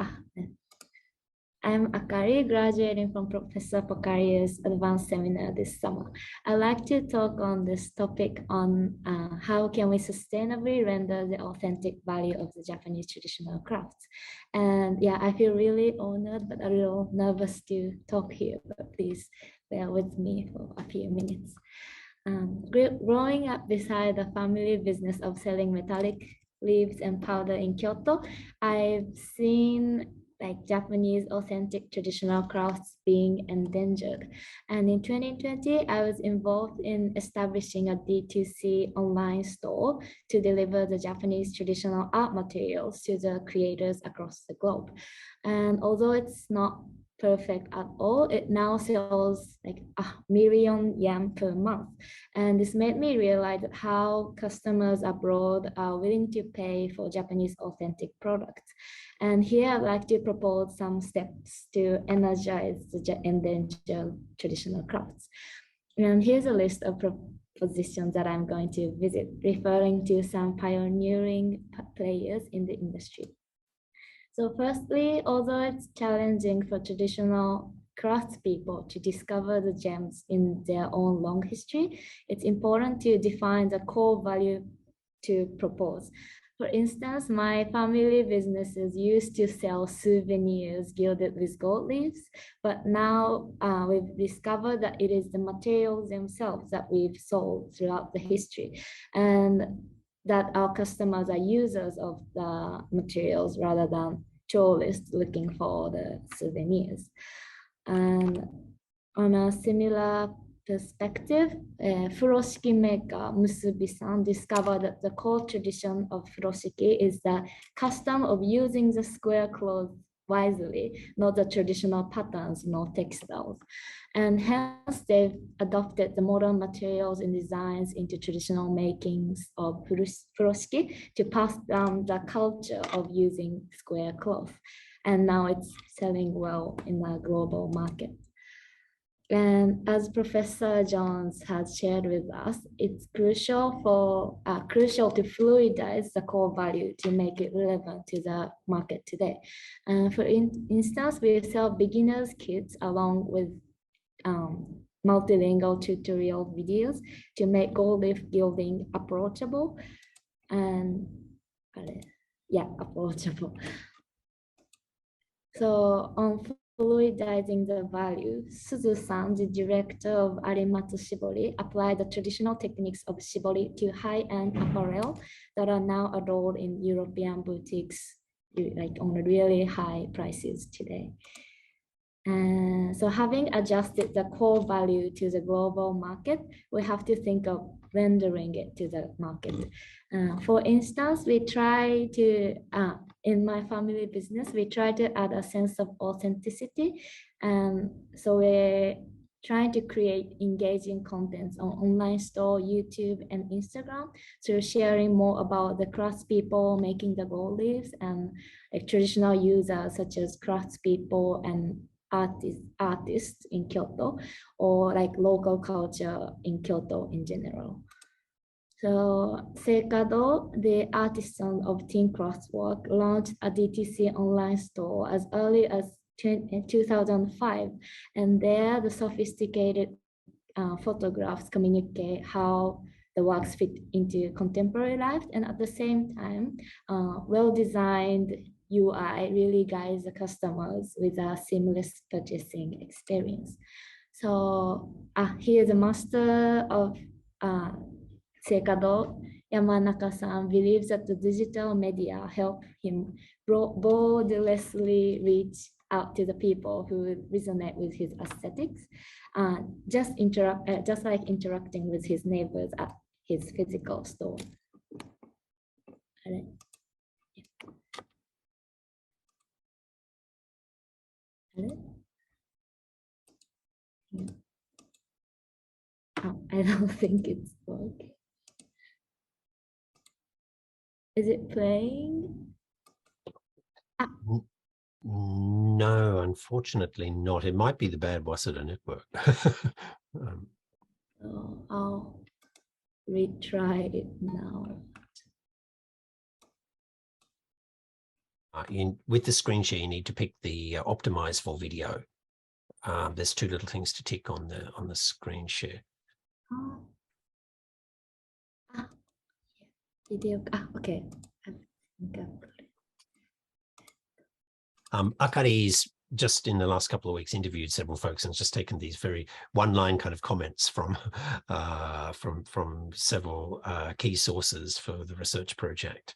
I'm Akari, graduating from Professor Pokari's advanced seminar this summer. I'd like to talk on this topic on how can we sustainably render the authentic value of the Japanese traditional crafts. And yeah, I feel really honored, but a little nervous to talk here, but please bear with me for a few minutes. Growing up beside the family business of selling metallic leaves and powder in Kyoto, I've seen like Japanese authentic traditional crafts being endangered. And in 2020, I was involved in establishing a D2C online store to deliver the Japanese traditional art materials to the creators across the globe. And although it's not perfect at all, it now sells like 1 million yen per month. And this made me realize how customers abroad are willing to pay for Japanese authentic products. And here I'd like to propose some steps to energize the endangered traditional crafts. And here's a list of propositions that I'm going to visit, referring to some pioneering players in the industry. So firstly, although it's challenging for traditional craftspeople to discover the gems in their own long history, it's important to define the core value to propose. For instance, my family businesses used to sell souvenirs gilded with gold leaves, but now we've discovered that it is the materials themselves that we've sold throughout the history, and that our customers are users of the materials rather than tourists looking for the souvenirs. And on a similar perspective, flourishing maker Musubi-san discovered that the core tradition of flourishing is the custom of using the square cloth wisely, not the traditional patterns, nor textiles. And hence they've adopted the modern materials and designs into traditional makings of flourishing to pass down the culture of using square cloth. And now it's selling well in the global market. And as Professor Jones has shared with us, it's crucial to fluidize the core value to make it relevant to the market today. For instance, we sell beginners kits along with multilingual tutorial videos to make gold leaf gilding approachable and approachable. So on fluidizing the value, Suzu-san, the director of Arimatsu Shibori, applied the traditional techniques of shibori to high-end apparel that are now adored in European boutiques like on really high prices today. And so having adjusted the core value to the global market, we have to think of rendering it to the market. For instance, we try to, in my family business, we try to add a sense of authenticity. And so we're trying to create engaging contents on online store, YouTube, and Instagram through sharing more about the craftspeople making the gold leaves and like traditional users such as craftspeople and artists in Kyoto, or like local culture in Kyoto in general. So Seikado, the artisan of teen craftwork, launched a DTC online store as early as 2005, and there the sophisticated photographs communicate how the works fit into contemporary life, and at the same time, well-designed UI really guides the customers with a seamless purchasing experience. So he is a master of Seikado. Yamanaka-san believes that the digital media help him borderlessly reach out to the people who resonate with his aesthetics, just like interacting with his neighbors at his physical store. I don't think it's working. Is it playing? No, unfortunately not. It might be the bad Waseda network. I'll retry it now. With the screen share, you need to pick the optimize for video. There's two little things to tick on the screen share. Video. Okay. Akari's just in the last couple of weeks interviewed several folks and just taken these very one-line kind of comments from several key sources for the research project.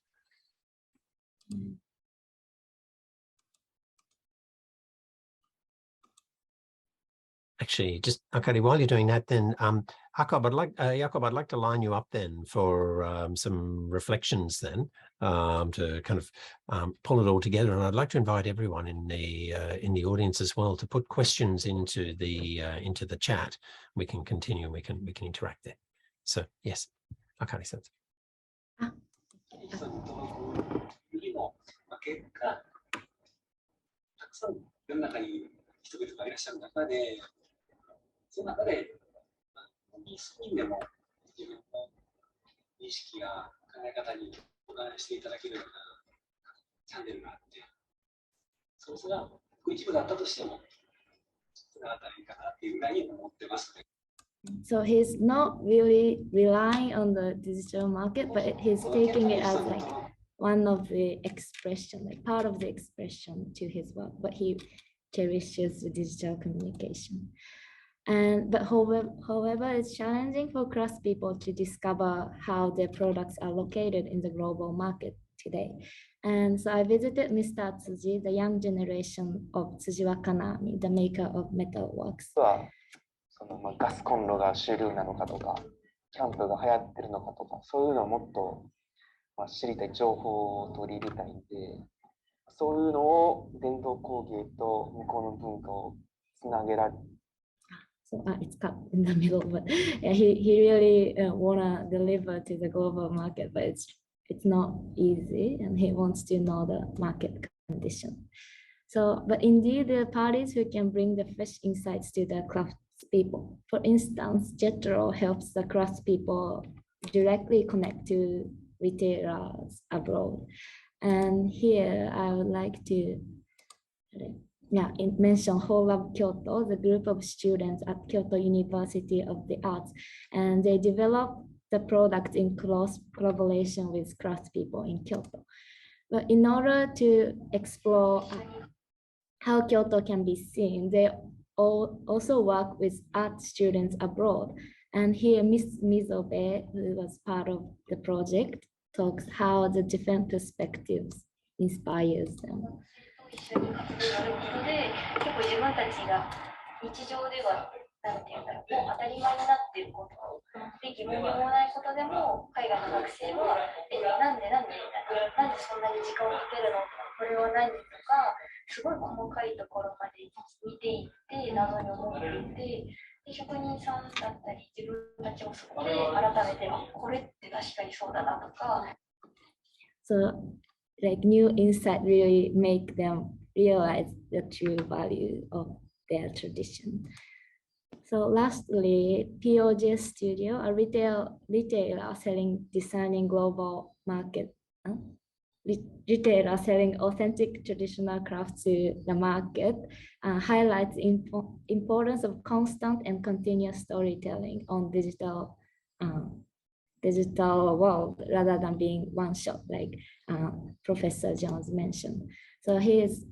Actually, just Akari, while you're doing that, then Jakob, I'd like to line you up then for some reflections then to kind of pull it all together. And I'd like to invite everyone in the audience as well to put questions into the chat. We can continue. We can interact there. So yes, Akari-san. その中で、数人でも自分の意識や考え方に共感していただけるようなチャンネルがあって、それがご一部だったとしても、それがあったらいいかなっていうぐらいに思ってますね。 So he's not really relying on the digital market, but he's taking it as like one of the expression, like part of the expression to his work, but he cherishes the digital communication. But however, it's challenging for craftspeople to discover how their products are located in the global market today. And so I visited Mr. Tsuji, the young generation of Tsujiwa Kanami, the maker of metalworks. そのガスコンロが主流なのかとか、キャンプが流行ってるのかとか、そういうのをもっと知りたい、情報を取り入れたいんで、そういうのを伝統工芸と向こうの文化をつなげられる。 So it's cut in the middle, but yeah, he really wanna deliver to the global market, but it's not easy, and he wants to know the market condition. So, but indeed, there are parties who can bring the fresh insights to the craftspeople. For instance, Jetro helps the craftspeople directly connect to retailers abroad. And here I would like to mention Whole Lab Kyoto, the group of students at Kyoto University of the Arts, and they developed the product in close collaboration with craftspeople in Kyoto. But in order to explore how Kyoto can be seen, they also work with art students abroad. And here Miss Mizobe, who was part of the project, talks how the different perspectives inspires them. 一緒に活動することで、結構自分たちが日常ではなんていうんだろう、もう当たり前になっていることで疑問に思わないことでも海外の学生はなんでみたいな、なんでそんなに時間をかけるのとか、これは何とかすごい細かいところまで見ていって謎に思っていて、で職人さんだったり自分たちもそこで改めてこれって確かにそうだなとか。So like new insight really make them realize the true value of their tradition. So lastly, POJ Studio, a retailer selling designing global market, retailer selling authentic traditional crafts to the market, highlights the importance of constant and continuous storytelling on digital world rather than being one shot, like Professor Jones mentioned. So here's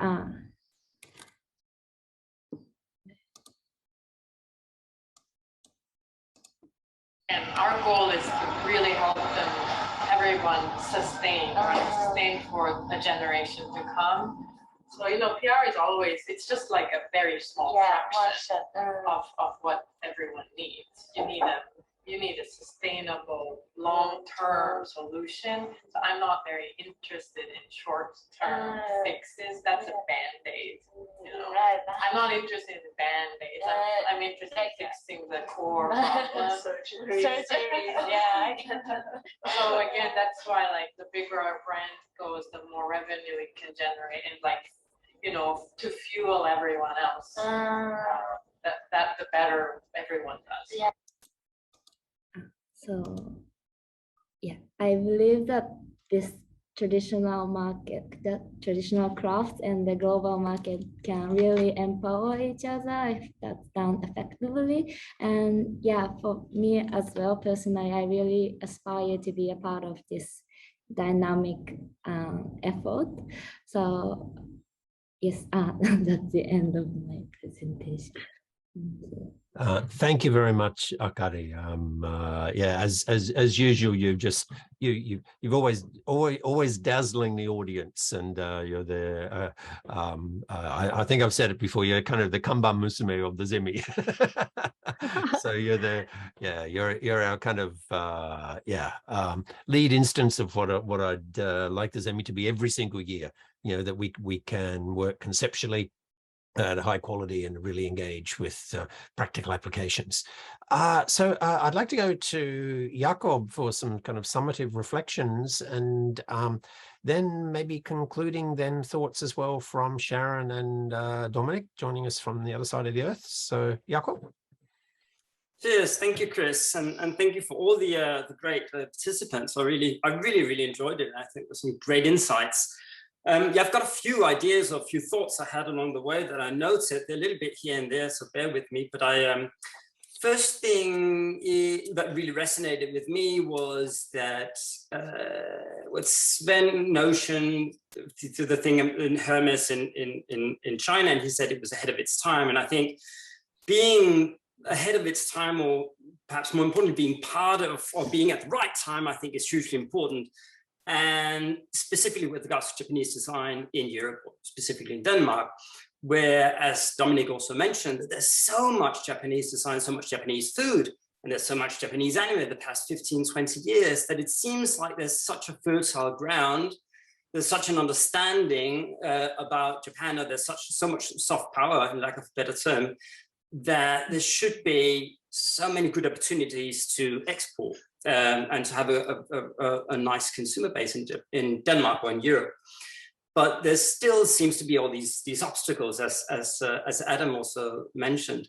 and our goal is to really help them, everyone sustain, right? Sustain for a generation to come. So, you know, PR is always, it's just like a very small fraction of what everyone needs. You need a sustainable, long-term solution. So I'm not very interested in short-term fixes. That's a band-aid. You know, I'm not interested in band-aids. I'm interested in fixing the core problem. Surgeries. Yeah. So again, that's why like the bigger our brand goes, the more revenue it can generate, and like, you know, to fuel everyone else. That the better everyone does. Yeah. So, yeah, I believe that this traditional market, the traditional crafts and the global market can really empower each other if that's done effectively. And yeah, for me as well, personally, I really aspire to be a part of this dynamic effort. So, yes, that's the end of my presentation. Thank you very much, Akari. Yeah, as usual, you've always dazzling the audience, and you're there. I think I've said it before. You're kind of the kanban musume of the Zemi. So you're the you're our kind of lead instance of what I'd like the Zemi to be every single year. You know, that we can work conceptually at a high quality and really engage with practical applications. So I'd like to go to Jakob for some kind of summative reflections, and then maybe concluding then thoughts as well from Sharon and Dominic joining us from the other side of the earth. So Jakob. Cheers, thank you, Chris, and thank you for all the great participants. I really enjoyed it. I think there's some great insights. Yeah, I've got a few ideas or a few thoughts I had along the way that I noted. They're a little bit here and there, so bear with me. But first thing that really resonated with me was that what Sven notion to the thing in Hermes in China, and he said it was ahead of its time. And I think being ahead of its time, or perhaps more importantly, being part of or being at the right time, I think is hugely important. And specifically with regards to Japanese design in Europe, or specifically in Denmark, where, as Dominic also mentioned, that there's so much Japanese design, so much Japanese food, and there's so much Japanese anime the past 15, 20 years, that it seems like there's such a fertile ground, there's such an understanding about Japan, or there's so much soft power, in lack of a better term, that there should be so many good opportunities to export. And to have a nice consumer base in Denmark or in Europe, but there still seems to be all these obstacles, as Adam also mentioned.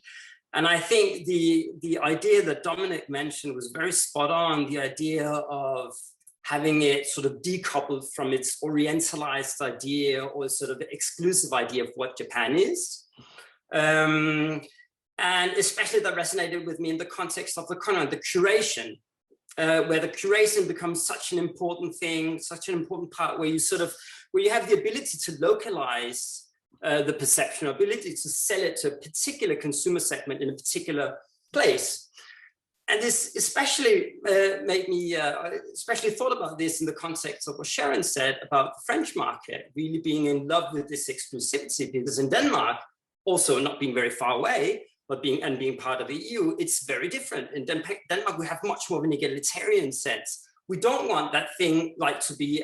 And I think the idea that Dominic mentioned was very spot on. The idea of having it sort of decoupled from its orientalized idea or sort of exclusive idea of what Japan is. And especially that resonated with me in the context of the curation. Where the curation becomes such an important thing, such an important part, where you have the ability to localize the perception, ability to sell it to a particular consumer segment in a particular place. And this especially made me, especially thought about this in the context of what Sharon said about the French market, really being in love with this exclusivity, because in Denmark, also not being very far away, but being part of the EU, it's very different. In Denmark, we have much more of an egalitarian sense. We don't want that thing like to be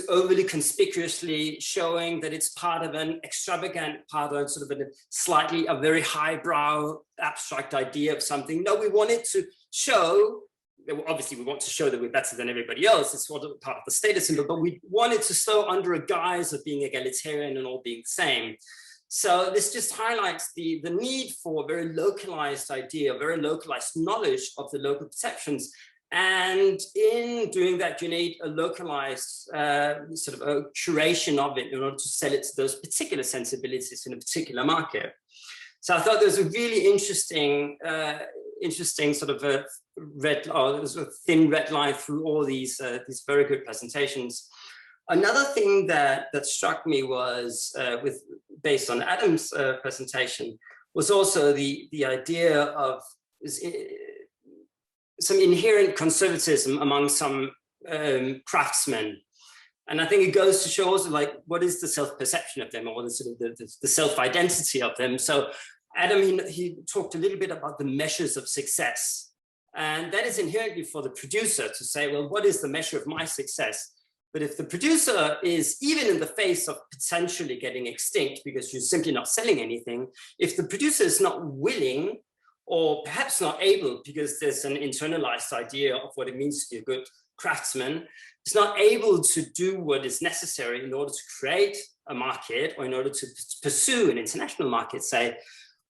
overly conspicuously showing that it's part of an extravagant, part of sort of a very highbrow abstract idea of something. No, we want it to show, obviously we want to show that we're better than everybody else, it's sort of part of the status symbol, but we want it to show under a guise of being egalitarian and all being the same. So this just highlights the need for a very localized idea, very localized knowledge of the local perceptions. And in doing that, you need a localized sort of a curation of it in order to sell it to those particular sensibilities in a particular market. So I thought there was a really interesting sort of a thin red line through all these very good presentations. Another thing that struck me was, based on Adam's presentation, was also the idea of some inherent conservatism among some craftsmen. And I think it goes to show also, like, what is the self-perception of them, or the sort of the self-identity of them. So Adam, he talked a little bit about the measures of success. And that is inherently for the producer to say, well, what is the measure of my success? But if the producer is, even in the face of potentially getting extinct because you're simply not selling anything, if the producer is not willing, or perhaps not able, because there's an internalized idea of what it means to be a good craftsman, is not able to do what is necessary in order to create a market, or in order to pursue an international market, say,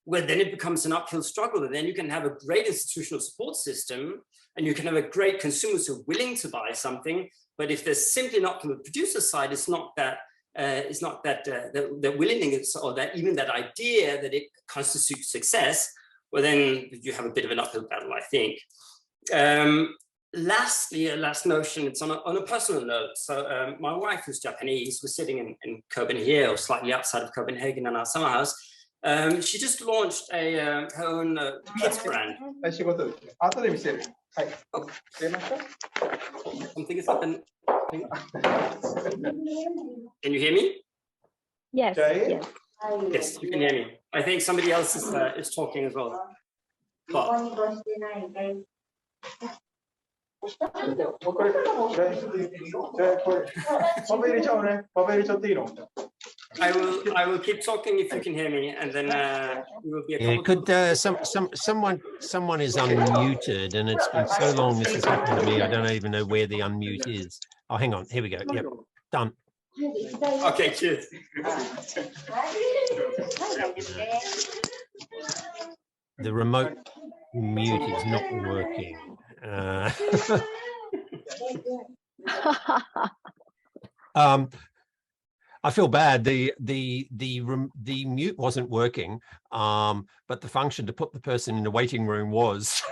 well, then it becomes an uphill struggle. And then you can have a great institutional support system, and you can have a great consumers who are willing to buy something. But if there's simply not, from the producer side, it's not that the willingness, or that even that idea that it constitutes success, well, then you have a bit of an uphill battle, I think. Lastly, a last notion, it's on a personal note. So my wife, who's Japanese, was sitting in Copenhagen, or slightly outside of Copenhagen, in our summer house. She just launched her own kids brand. Something is happening. Can you hear me? Yes. Yes. Yes, you can hear me. I think somebody else is talking as well. But I will keep talking if you can hear me, and then we will be. Someone is unmuted, and it's been so long this has happened to me. I don't even know where the unmute is. Oh, hang on. Here we go. Yep, done. Okay, cheers. The remote mute is not working. I feel bad. The mute wasn't working, but the function to put the person in the waiting room was.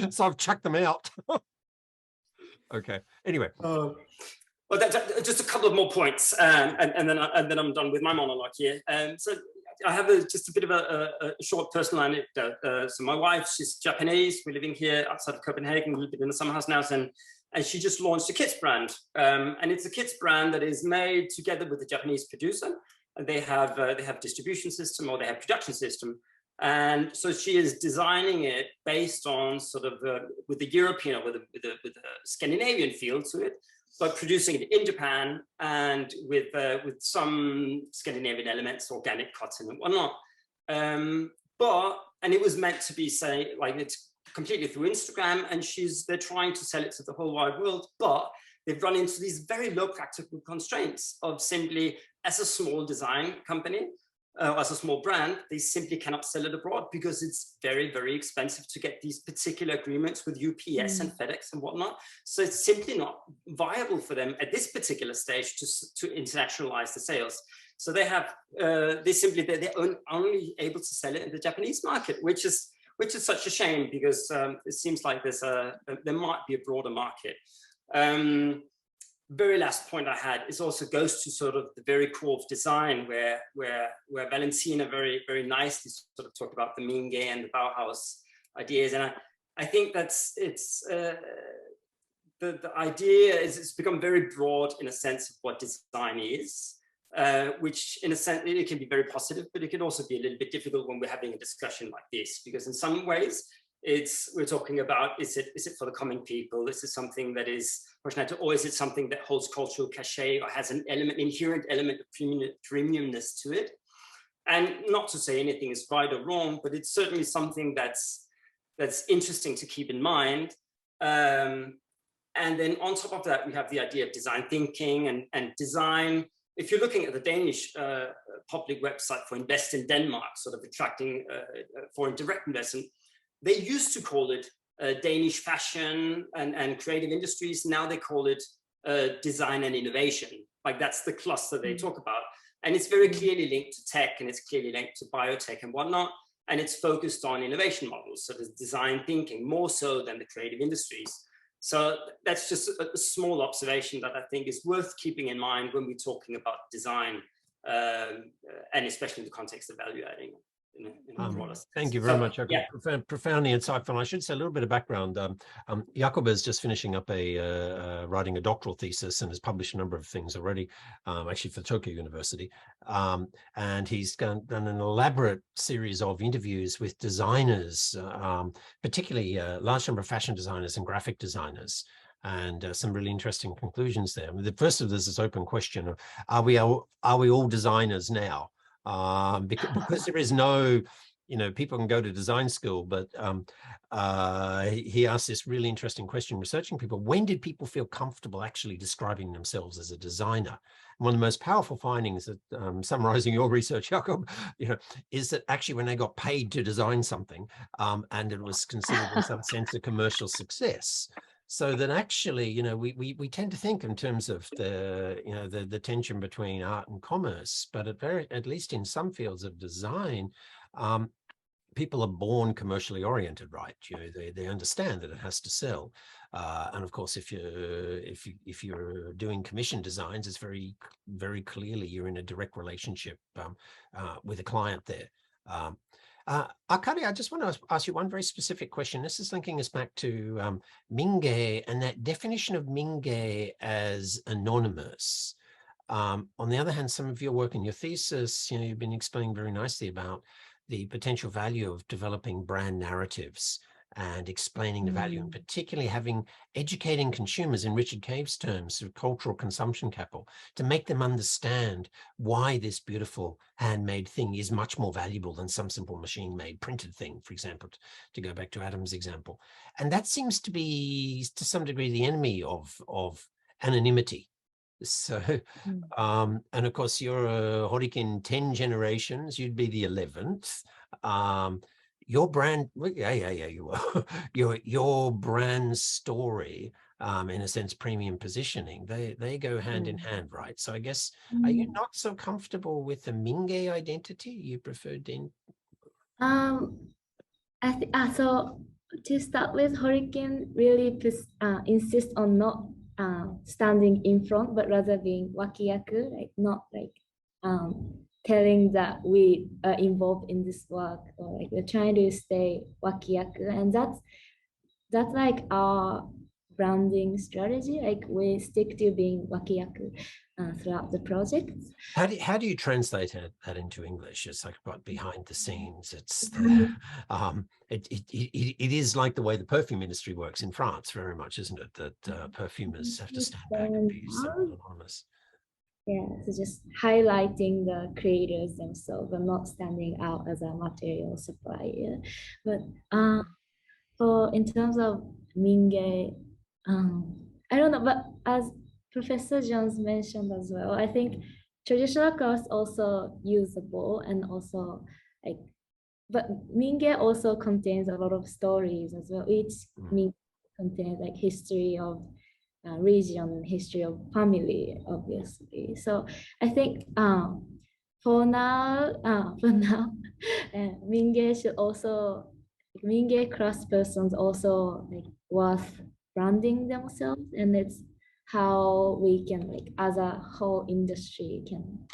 So I've chucked them out. Okay. Anyway. Well, just a couple of more points, and then I'm done with my monologue here. So I have just a bit of a short personal anecdote. So my wife, she's Japanese. We're living here outside of Copenhagen. We've been in the summer house now, and she just launched a kids brand. And it's a kids brand that is made together with a Japanese producer. And they have distribution system, or they have production system. And so she is designing it based on sort of with the European, or with a Scandinavian feel to it, but producing it in Japan, and with some Scandinavian elements, organic cotton and whatnot. And it was meant to be, say, like, it's completely through Instagram, and they're trying to sell it to the whole wide world, but they've run into these very low practical constraints of simply, as a small design company, as a small brand, they simply cannot sell it abroad, because it's very, very expensive to get these particular agreements with UPS and FedEx and whatnot. So it's simply not viable for them at this particular stage to internationalize the sales. So they're only able to sell it in the Japanese market, which is such a shame, because it seems like there might be a broader market. Very last point I had is also goes to sort of the very core of design, where Valentina very, very nicely sort of talked about the Minge and the Bauhaus ideas. And I think the idea is it's become very broad in a sense of what design is, which in a sense, it can be very positive, but it can also be a little bit difficult when we're having a discussion like this, because in some ways, we're talking about, is it for the common people? Is it something that is, or is it something that holds cultural cachet or has an inherent element of premiumness to it? And not to say anything is right or wrong, but it's certainly something that's interesting to keep in mind. And then on top of that, we have the idea of design thinking and design. If you're looking at the Danish public website for Invest in Denmark, sort of attracting foreign direct investment, they used to call it Danish fashion and creative industries. Now they call it design and innovation. Like that's the cluster they talk about. And it's very clearly linked to tech, and it's clearly linked to biotech and whatnot. And it's focused on innovation models. So there's design thinking more so than the creative industries. So that's just a small observation that I think is worth keeping in mind when we're talking about design, and especially in the context of value adding. Thank you very much, Jakob. Yeah. Profoundly insightful. I should say a little bit of background. Jakob is just finishing up writing a doctoral thesis and has published a number of things already, actually for Tokyo University. And he's done an elaborate series of interviews with designers, particularly a large number of fashion designers and graphic designers. And some really interesting conclusions there. I mean, the first of this is open question of, are we all designers now? Because there is no, people can go to design school, but he asked this really interesting question, researching people. When did people feel comfortable actually describing themselves as a designer? And one of the most powerful findings that, summarizing your research, Jakob, is that actually when they got paid to design something, and it was considered in some sense a commercial success. So that actually, we tend to think in terms of the tension between art and commerce, but at least in some fields of design, people are born commercially oriented, right? They understand that it has to sell, and of course, if you're doing commission designs, it's very, very clearly you're in a direct relationship with a client there. Akari, I just want to ask you one very specific question. This is linking us back to Minge and that definition of Minge as anonymous. On the other hand, some of your work in your thesis, you've been explaining very nicely about the potential value of developing brand narratives and explaining the value, and particularly educating consumers in Richard Cave's terms of cultural consumption capital to make them understand why this beautiful handmade thing is much more valuable than some simple machine-made printed thing, for example, to go back to Adam's example. And that seems to be, to some degree, the enemy of anonymity. So, and of course, you're a Horikin 10 generations, you'd be the 11th. Your brand, you are. Your brand story, in a sense, premium positioning, they go hand in hand, right? So I guess, are you not so comfortable with the Minge identity? You prefer Den? So to start with, Horikin really insists on not standing in front, but rather being wakiyaku, like not like telling that we are involved in this work, or like we're trying to stay wakiyaku, and that's like our branding strategy. Like we stick to being wakiyaku throughout the project. How do you translate that into English? It's like what behind the scenes. It's it is like the way the perfume industry works in France, very much, isn't it? That perfumers have to stand back and be somewhat anonymous. Yeah, so just highlighting the creators themselves and not standing out as a material supplier. But in terms of Minge, I don't know, but as Professor Jones mentioned as well, I think traditional crafts also usable, and also like, but Minge also contains a lot of stories as well. Each Minge contains like history of region, history of family, obviously. So I think for now, Minge should also, Minge craftspersons also like worth branding themselves, and it's how we can, like, as a whole industry, can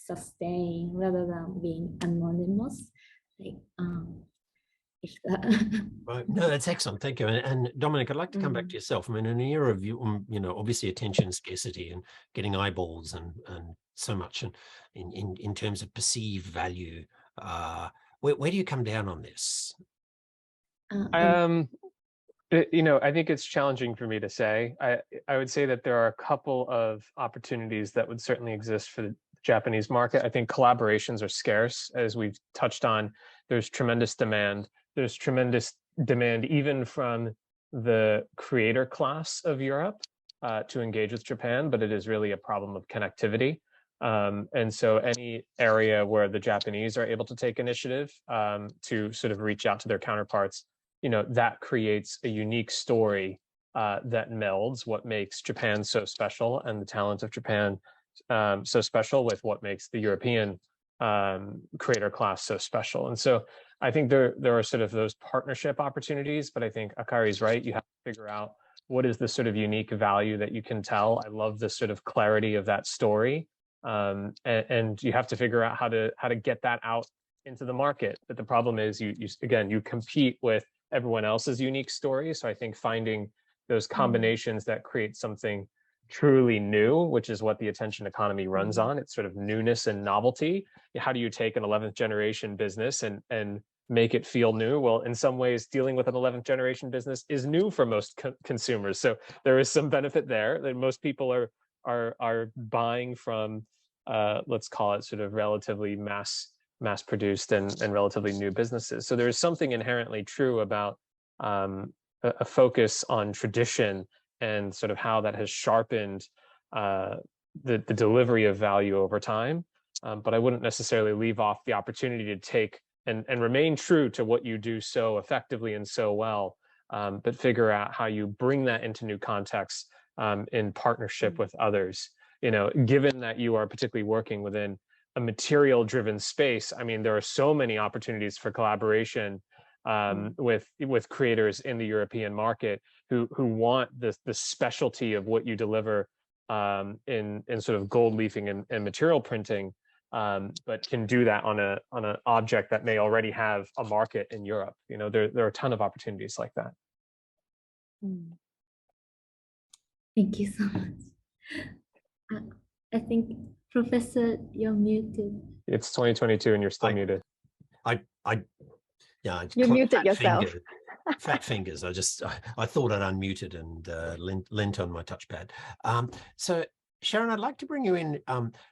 sustain rather than being anonymous. Like Right. No, that's excellent. Thank you. And Dominic, I'd like to come back to yourself. I mean, in an era of, obviously attention scarcity and getting eyeballs and so much and in terms of perceived value, where do you come down on this? I think it's challenging for me to say. I would say that there are a couple of opportunities that would certainly exist for the Japanese market. I think collaborations are scarce, as we've touched on. There's tremendous demand. There's tremendous demand even from the creator class of Europe to engage with Japan, but it is really a problem of connectivity. And so any area where the Japanese are able to take initiative to sort of reach out to their counterparts, that creates a unique story that melds what makes Japan so special and the talent of Japan so special with what makes the European creator class so special. And so I think there are sort of those partnership opportunities, but I think Akari's right. You have to figure out what is the sort of unique value that you can tell. I love the sort of clarity of that story. And you have to figure out how to get that out into the market. But the problem is you compete with everyone else's unique story. So I think finding those combinations that create something truly new, which is what the attention economy runs on. It's sort of newness and novelty. How do you take an 11th generation business and make it feel new? Well, in some ways, dealing with an 11th generation business is new for most consumers. So there is some benefit there that most people are buying from, let's call it sort of relatively mass produced and relatively new businesses. So there is something inherently true about a focus on tradition and sort of how that has sharpened the delivery of value over time. But I wouldn't necessarily leave off the opportunity to take and remain true to what you do so effectively and so well, but figure out how you bring that into new contexts in partnership with others. Given that you are particularly working within a material-driven space, I mean, there are so many opportunities for collaboration with creators in the European market who want the specialty of what you deliver in sort of gold leafing and material printing, but can do that on an object that may already have a market in Europe. There are a ton of opportunities like that. Thank you so much. I think, Professor, you're muted. It's 2022 and you're still muted. Yeah, you muted yourself. Fat fingers. I thought I'd unmuted and lent on my touchpad. So Sharon, I'd like to bring you in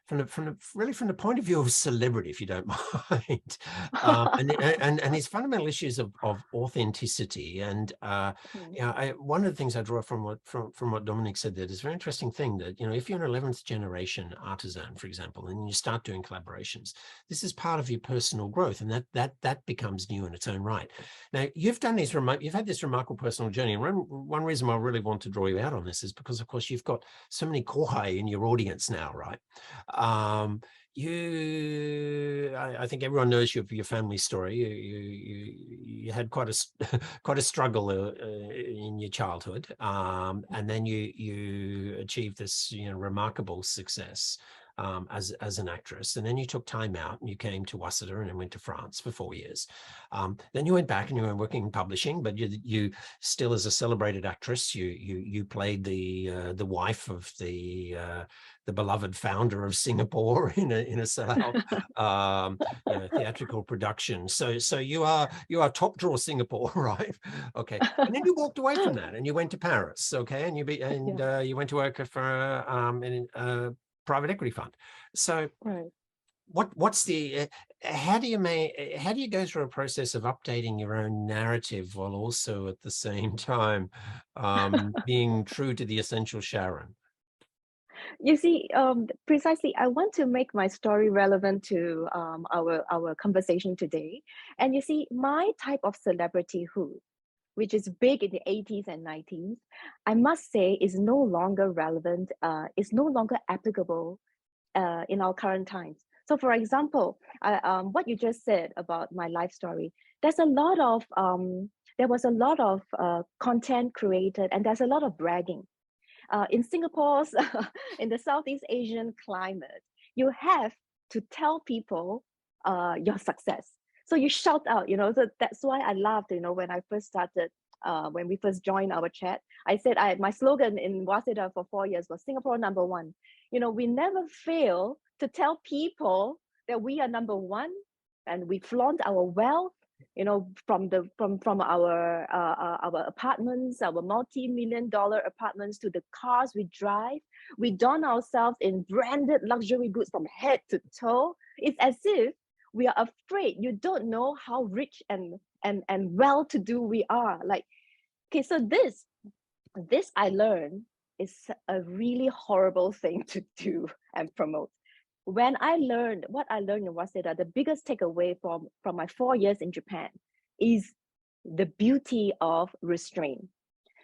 from the point of view of celebrity, if you don't mind, and these fundamental issues of authenticity. And one of the things I draw from what Dominic said there is a very interesting thing that if you're an 11th generation artisan, for example, and you start doing collaborations, this is part of your personal growth, and that becomes new in its own right. Now you've had this remarkable personal journey, and one reason why I really want to draw you out on this is because, of course, you've got so many kohai in your audience now, right? I think everyone knows your family story. You had quite a struggle in your childhood, and then you achieved this remarkable success as an actress, and then you took time out and you came to Waseda and then went to France for 4 years. Then you went back and you were working in publishing, but you still, as a celebrated actress, you played the wife of the beloved founder of Singapore in a sellout theatrical production. So you are top drawer Singapore, right? Okay, and then you walked away from that and you went to Paris, okay, and you went to work for private equity fund. So right. What's the how do you go through a process of updating your own narrative while also at the same time being true to the essential Sharon? You see, precisely, I want to make my story relevant to our conversation today. And you see, my type of celebrityhood, which is big in the 80s and 90s, I must say is no longer relevant, is no longer applicable in our current times. So for example, what you just said about my life story, there was a lot of content created, and there's a lot of bragging. In Singapore's, in the Southeast Asian climate, you have to tell people your success. So you shout out, so that's why I laughed, when I first started, when we first joined our chat. I said my slogan in Waseda for 4 years was Singapore #1. We never fail to tell people that we are #1, and we flaunt our wealth, from our apartments, our multi-million-dollar apartments, to the cars we drive. We don ourselves in branded luxury goods from head to toe. It's as if we are afraid. You don't know how rich and well-to-do we are. Like, okay, so this I learned is a really horrible thing to do and promote. What I learned in Waseda, the biggest takeaway from my 4 years in Japan is the beauty of restraint.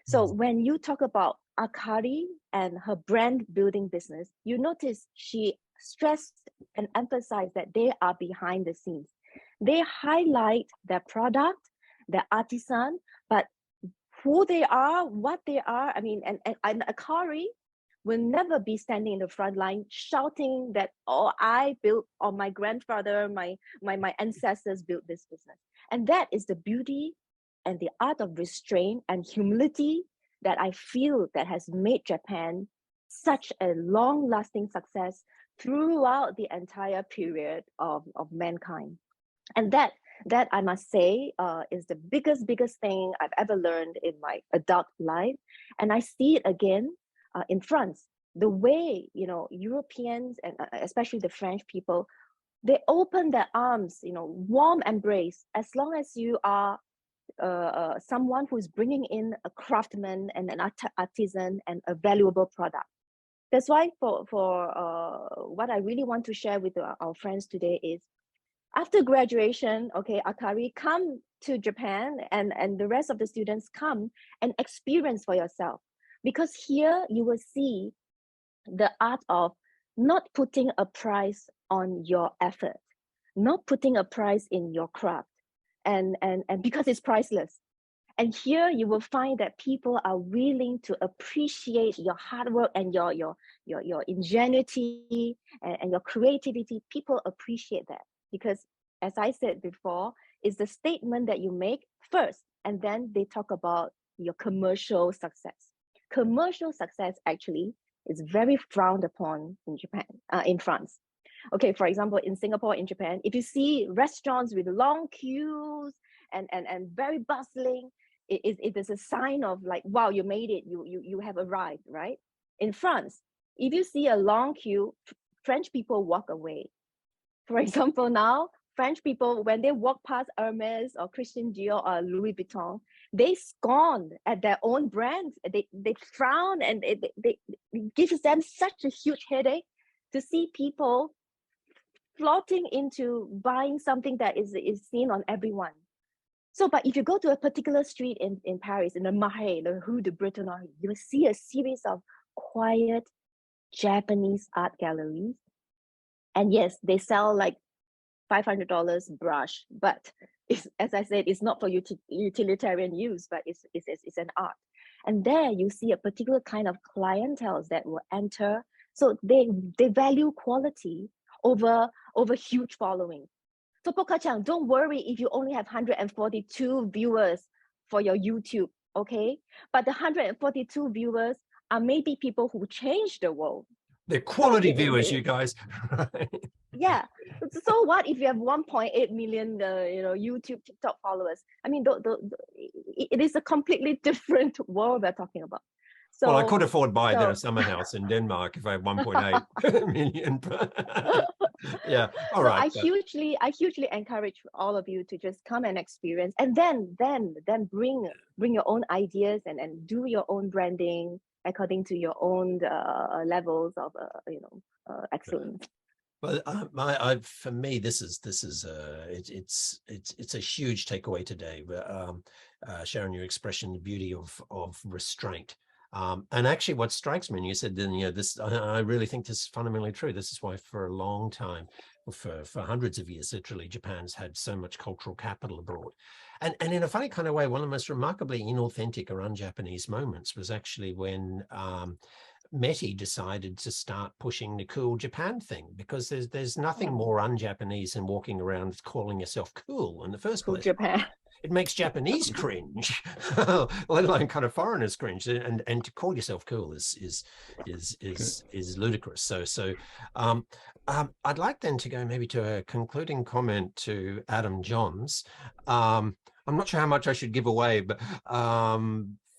So when you talk about Akari and her brand building business, you notice she stressed and emphasized that they are behind the scenes. They highlight their product, their artisan, but who they are, what they are. I mean, and Akari will never be standing in the front line shouting that, oh, I built, or my grandfather, my ancestors built this business. And that is the beauty and the art of restraint and humility that I feel that has made Japan such a long-lasting success throughout the entire period of mankind. And that I must say is the biggest thing I've ever learned in my adult life. And I see it again in France. The way, Europeans, and especially the French people, they open their arms, warm embrace, as long as you are someone who's bringing in a craftsman and an artisan and a valuable product. That's why for what I really want to share with our friends today is, after graduation, okay, Akari, come to Japan, and the rest of the students come and experience for yourself. Because here you will see the art of not putting a price on your effort, not putting a price in your craft, and because it's priceless. And here you will find that people are willing to appreciate your hard work and your ingenuity and your creativity. People appreciate that because, as I said before, it's the statement that you make first, and then they talk about your commercial success. Commercial success actually is very frowned upon in Japan, in France. Okay, for example, in Singapore, in Japan, if you see restaurants with long queues and very bustling, it is a sign of like, wow, you made it, you have arrived, right? In France, if you see a long queue, French people walk away. For example, now, French people, when they walk past Hermes or Christian Dior or Louis Vuitton, they scorn at their own brands. They it gives them such a huge headache to see people floating into buying something that is seen on everyone. So, but if you go to a particular street in Paris, in the Marais, the Rue de Bretonnerie, you will see a series of quiet Japanese art galleries. And yes, they sell like $500 brush, but it's, as I said, it's not for utilitarian use, but it's an art. And there you see a particular kind of clientele that will enter. So they value quality over huge following. So Poka-chan, don't worry if you only have 142 viewers for your YouTube, okay? But the 142 viewers are maybe people who change the world. They're quality viewers, you guys. Yeah. So what if you have 1.8 million, YouTube, TikTok followers? I mean, it is a completely different world we're talking about. So, well, I could afford buying a summer house in Denmark if I had 1.8 million. Yeah, all right. I hugely encourage all of you to just come and experience, and then bring your own ideas and do your own branding according to your own levels of excellence. Well, for me, it's a huge takeaway today. Sharon, your expression, the beauty of restraint. And actually what strikes me, and you said, then, this, I really think this is fundamentally true. This is why for a long time, for hundreds of years, literally, Japan's had so much cultural capital abroad. And in a funny kind of way, one of the most remarkably inauthentic or un-Japanese moments was actually when Meti decided to start pushing the cool Japan thing, because there's nothing more un-Japanese than walking around calling yourself cool in the first Cool place. Japan. It makes Japanese cringe, let alone kind of foreigners cringe. And to call yourself cool is ludicrous. So I'd like then to go maybe to a concluding comment to Adam Johns. I'm not sure how much I should give away, but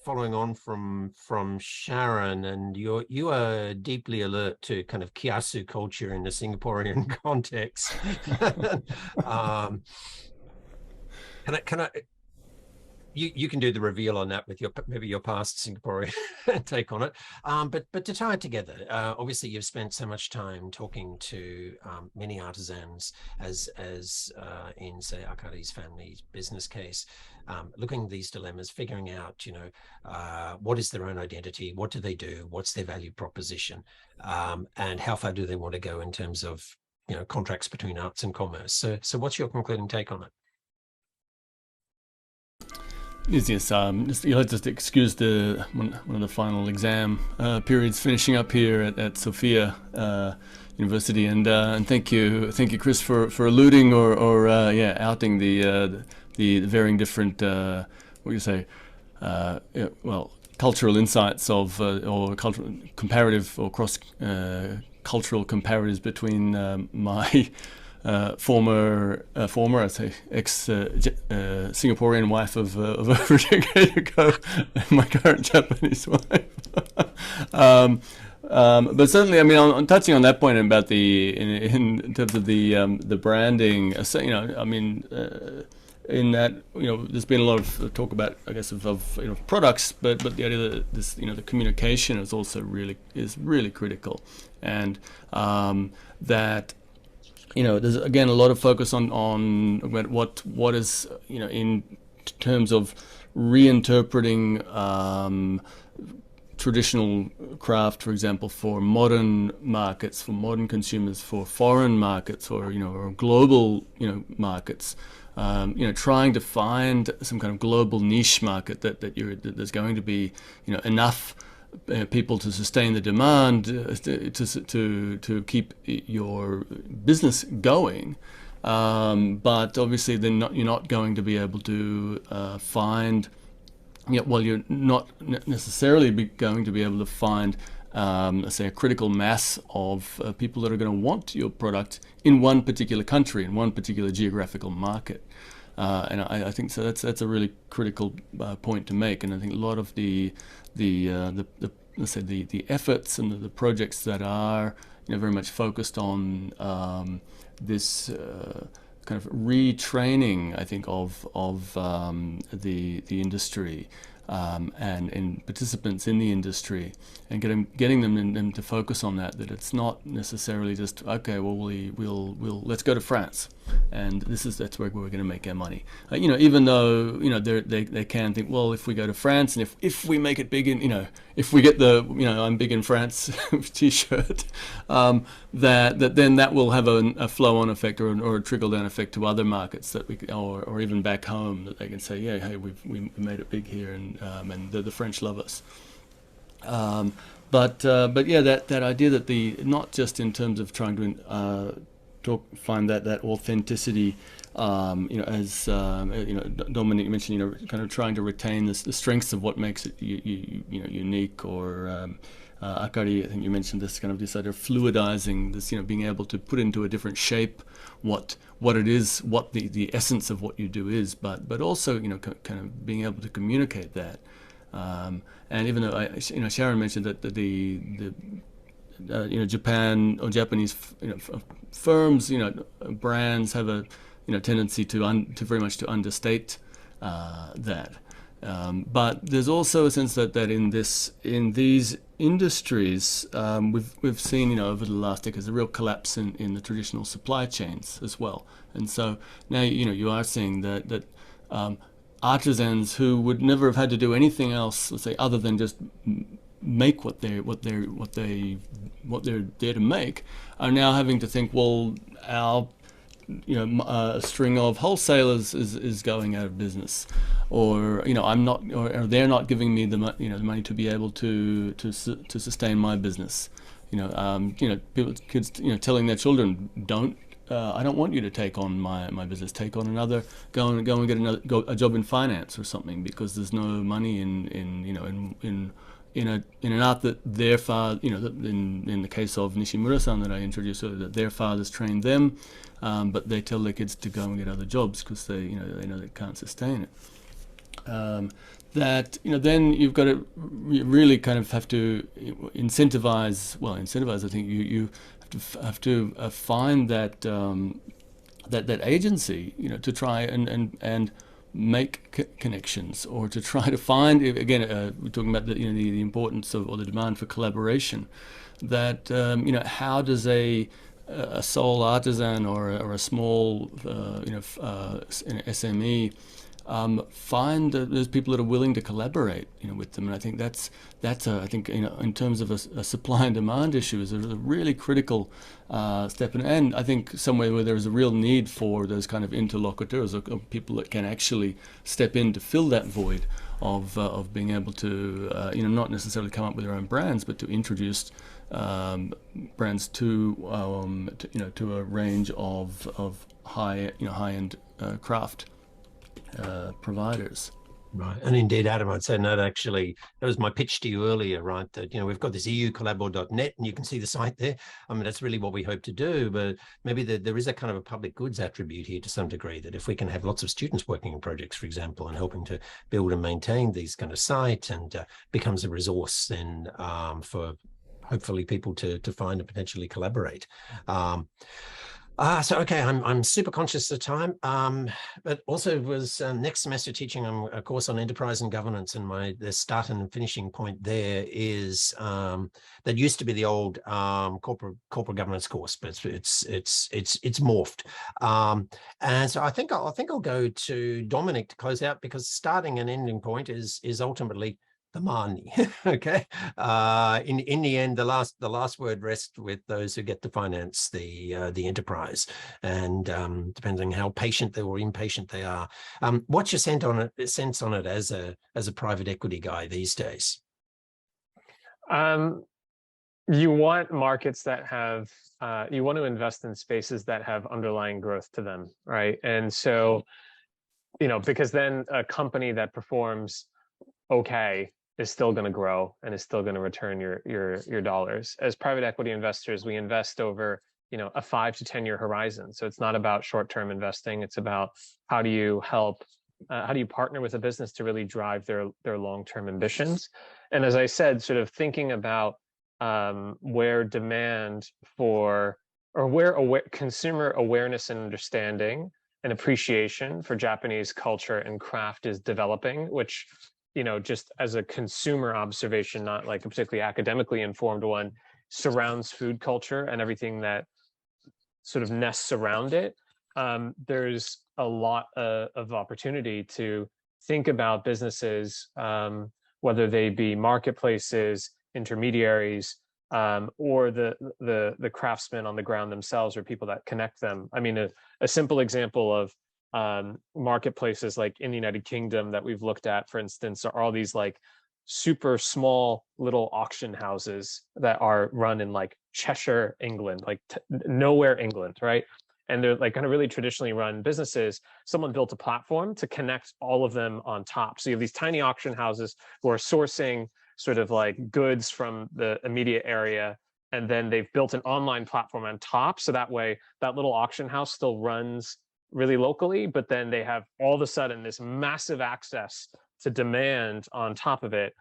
following on from Sharon, and you are deeply alert to kind of kiasu culture in the Singaporean context. Can I you can do the reveal on that with your maybe your past Singaporean take on it, but to tie it together, obviously you've spent so much time talking to many artisans as in say Akari's family's business case, looking at these dilemmas, figuring out, you know, what is their own identity, what do they do, what's their value proposition, and how far do they want to go in terms of, you know, contracts between arts and commerce. So what's your concluding take on it? Yes, you'll just excuse the one of the final exam periods finishing up here at Sophia University, and thank you, Chris, for alluding or outing the varying different what do you say, well, cultural insights of or cultural comparative or cross cultural comparatives between my former, I'd say, Singaporean wife of over a decade ago, and my current Japanese wife. But certainly, I mean, on touching on that point about in terms of the branding, you know, I mean, in that, you know, there's been a lot of talk about, I guess, of you know, products, but the idea that this, you know, the communication is also really critical, and that, you know, there's again a lot of focus on what is, you know, in terms of reinterpreting traditional craft, for example, for modern markets, for modern consumers, for foreign markets, or, you know, or global, you know, markets. You know, trying to find some kind of global niche market that there's going to be, you know, enough people to sustain the demand, to keep your business going, but obviously then you're not going to be able to find, yeah, well, you're not necessarily going to be able to find, let's say, a critical mass of people that are going to want your product in one particular country, in one particular geographical market. And I think so. That's a really critical point to make, and I think a lot of the let's say the efforts and the projects that are, you know, very much focused on this kind of retraining, I think, of the industry and in participants in the industry, and getting them to focus on that it's not necessarily just, okay, well, we'll let's go to France, and that's where we're going to make our money. You know, even though, you know, they can think, well, if we go to France and if we make it big in, you know, if we get the, you know, I'm big in France T-shirt, that then that will have a flow-on effect or a trickle-down effect to other markets that or even back home, that they can say, yeah, hey, we made it big here, and the French love us. But yeah, that idea that not just in terms of trying to find that authenticity, you know, as you know, Dominic mentioned, you know, kind of trying to retain the strengths of what makes it you know, unique, or Akari, I think you mentioned this kind of this idea of fluidizing this, you know, being able to put into a different shape what it is, what the essence of what you do is, but also, you know, kind of being able to communicate that. And even though you know, Sharon mentioned that the you know, Japan or Japanese, you know, firms, you know, brands have a, you know, tendency to very much to understate that. But there's also a sense that in these industries, we've seen, you know, over the last decade, a real collapse in the traditional supply chains as well. And so now, you know, you are seeing that artisans who would never have had to do anything else, let's say, other than just make what they're there to make, are now having to think, well, our a string of wholesalers is going out of business, or I'm not, or they're not giving me the money to be able to sustain my business. Kids telling their children, I don't want you to take on my business. Take on another. Go and get a job in finance or something, because there's no money in an art that their father, in the case of Nishimura-san that I introduced earlier, that their fathers trained them, but they tell their kids to go and get other jobs because they know they can't sustain it. Then you've got to really kind of have to incentivize. Well, I think you have to find that that agency, to try and make connections, or to try to find, again, we're talking about the importance of, or the demand for collaboration. That how does a sole artisan or a small SME find those people that are willing to collaborate with them? And I think that's I think in terms of a supply and demand issue, is a really critical step, and I think somewhere where there is a real need for those kind of interlocutors, or people that can actually step in to fill that void of being able to not necessarily come up with their own brands, but to introduce brands to a range of high-end craft providers. Right, and indeed, Adam, I'd say that was my pitch to you earlier, right? That we've got this eucollabor.net, and you can see the site there. I mean, that's really what we hope to do, but maybe there is a kind of a public goods attribute here to some degree, that if we can have lots of students working in projects, for example, and helping to build and maintain these kind of sites, and becomes a resource then for hopefully people to find and potentially collaborate. So okay, I'm super conscious of time, but also was next semester teaching a course on enterprise and governance, and the start and finishing point there is that used to be the old corporate governance course, but it's morphed, and so I think I'll go to Dominic to close out, because starting and ending point is ultimately the money. Okay. In the end, the last word rests with those who get to finance the enterprise, and depending how patient or impatient they are. What's your sense on it as a private equity guy these days? You want markets that have, you want to invest in spaces that have underlying growth to them, right? And so, because then a company that performs okay is still going to grow and is still going to return your dollars. As private equity investors, we invest over a 5 to 10 year horizon. So it's not about short-term investing. It's about how do you partner with a business to really drive their long-term ambitions. And as I said, sort of thinking about where demand for, or where consumer awareness and understanding and appreciation for Japanese culture and craft is developing, which just as a consumer observation, not like a particularly academically informed one, surrounds food culture and everything that sort of nests around it. There's a lot of opportunity to think about businesses, whether they be marketplaces, intermediaries, or the craftsmen on the ground themselves, or people that connect them. I mean, a simple example of marketplaces like in the United Kingdom that we've looked at, for instance, are all these like super small little auction houses that are run in like Cheshire, England, like nowhere, England, right? And they're like kind of really traditionally run businesses. Someone built a platform to connect all of them on top. So you have these tiny auction houses who are sourcing sort of like goods from the immediate area, and then they've built an online platform on top. So that way that little auction house still runs really locally, but then they have all of a sudden this massive access to demand on top of it.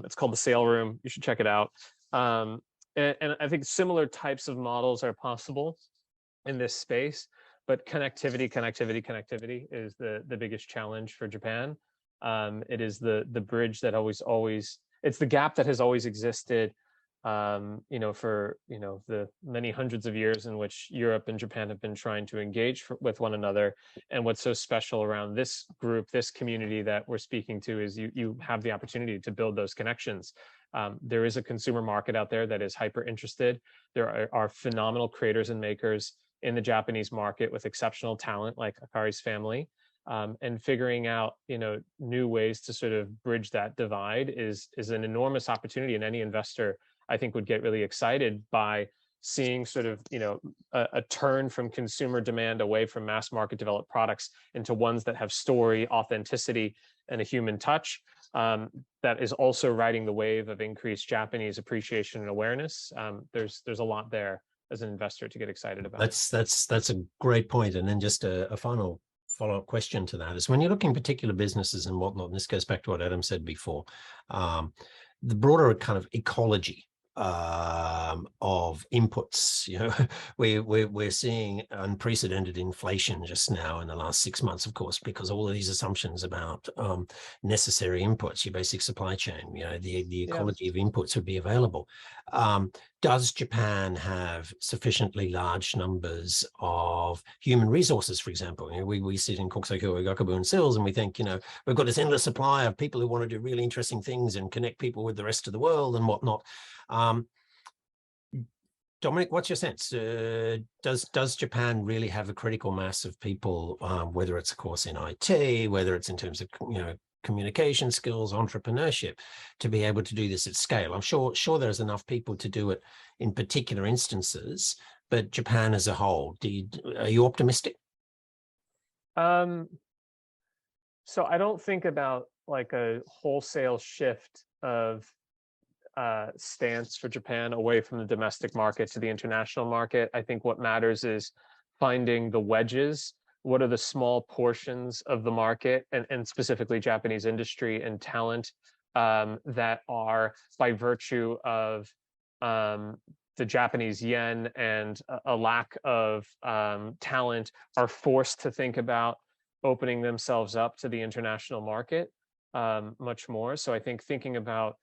It's called the Sale Room. You should check it out. And I think similar types of models are possible in this space, but connectivity is the biggest challenge for Japan. It is the bridge that it's the gap that has always existed, for the many hundreds of years in which Europe and Japan have been trying to engage with one another. And what's so special around this group, this community that we're speaking to, is you have the opportunity to build those connections. There is a consumer market out there that is hyper interested. There are phenomenal creators and makers in the Japanese market with exceptional talent like Akari's family, and figuring out, new ways to sort of bridge that divide is an enormous opportunity. And any investor, I think, would get really excited by seeing sort of, a turn from consumer demand away from mass market developed products into ones that have story, authenticity, and a human touch. That is also riding the wave of increased Japanese appreciation and awareness. There's a lot there as an investor to get excited about. That's a great point. And then just a final follow-up question to that is, when you're looking at particular businesses and whatnot, and this goes back to what Adam said before, the broader kind of ecology of inputs, we're seeing unprecedented inflation just now in the last 6 months, of course, because all of these assumptions about necessary inputs, your basic supply chain, the ecology of inputs would be available. Does Japan have sufficiently large numbers of human resources, for example? We sit in Kokusai, Gakubu, and SILS, and we think, we've got this endless supply of people who want to do really interesting things and connect people with the rest of the world and whatnot. Dominic, what's your sense? Does Japan really have a critical mass of people, whether it's, of course, in IT, whether it's in terms of communication skills, entrepreneurship, to be able to do this at scale? I'm sure there's enough people to do it in particular instances, but Japan as a whole, are you optimistic? So I don't think about like a wholesale shift of stance for Japan away from the domestic market to the international market. I think what matters is finding the wedges. What are the small portions of the market, and specifically Japanese industry and talent, that are, by virtue of the Japanese yen and a lack of talent, are forced to think about opening themselves up to the international market much more. So I think thinking about,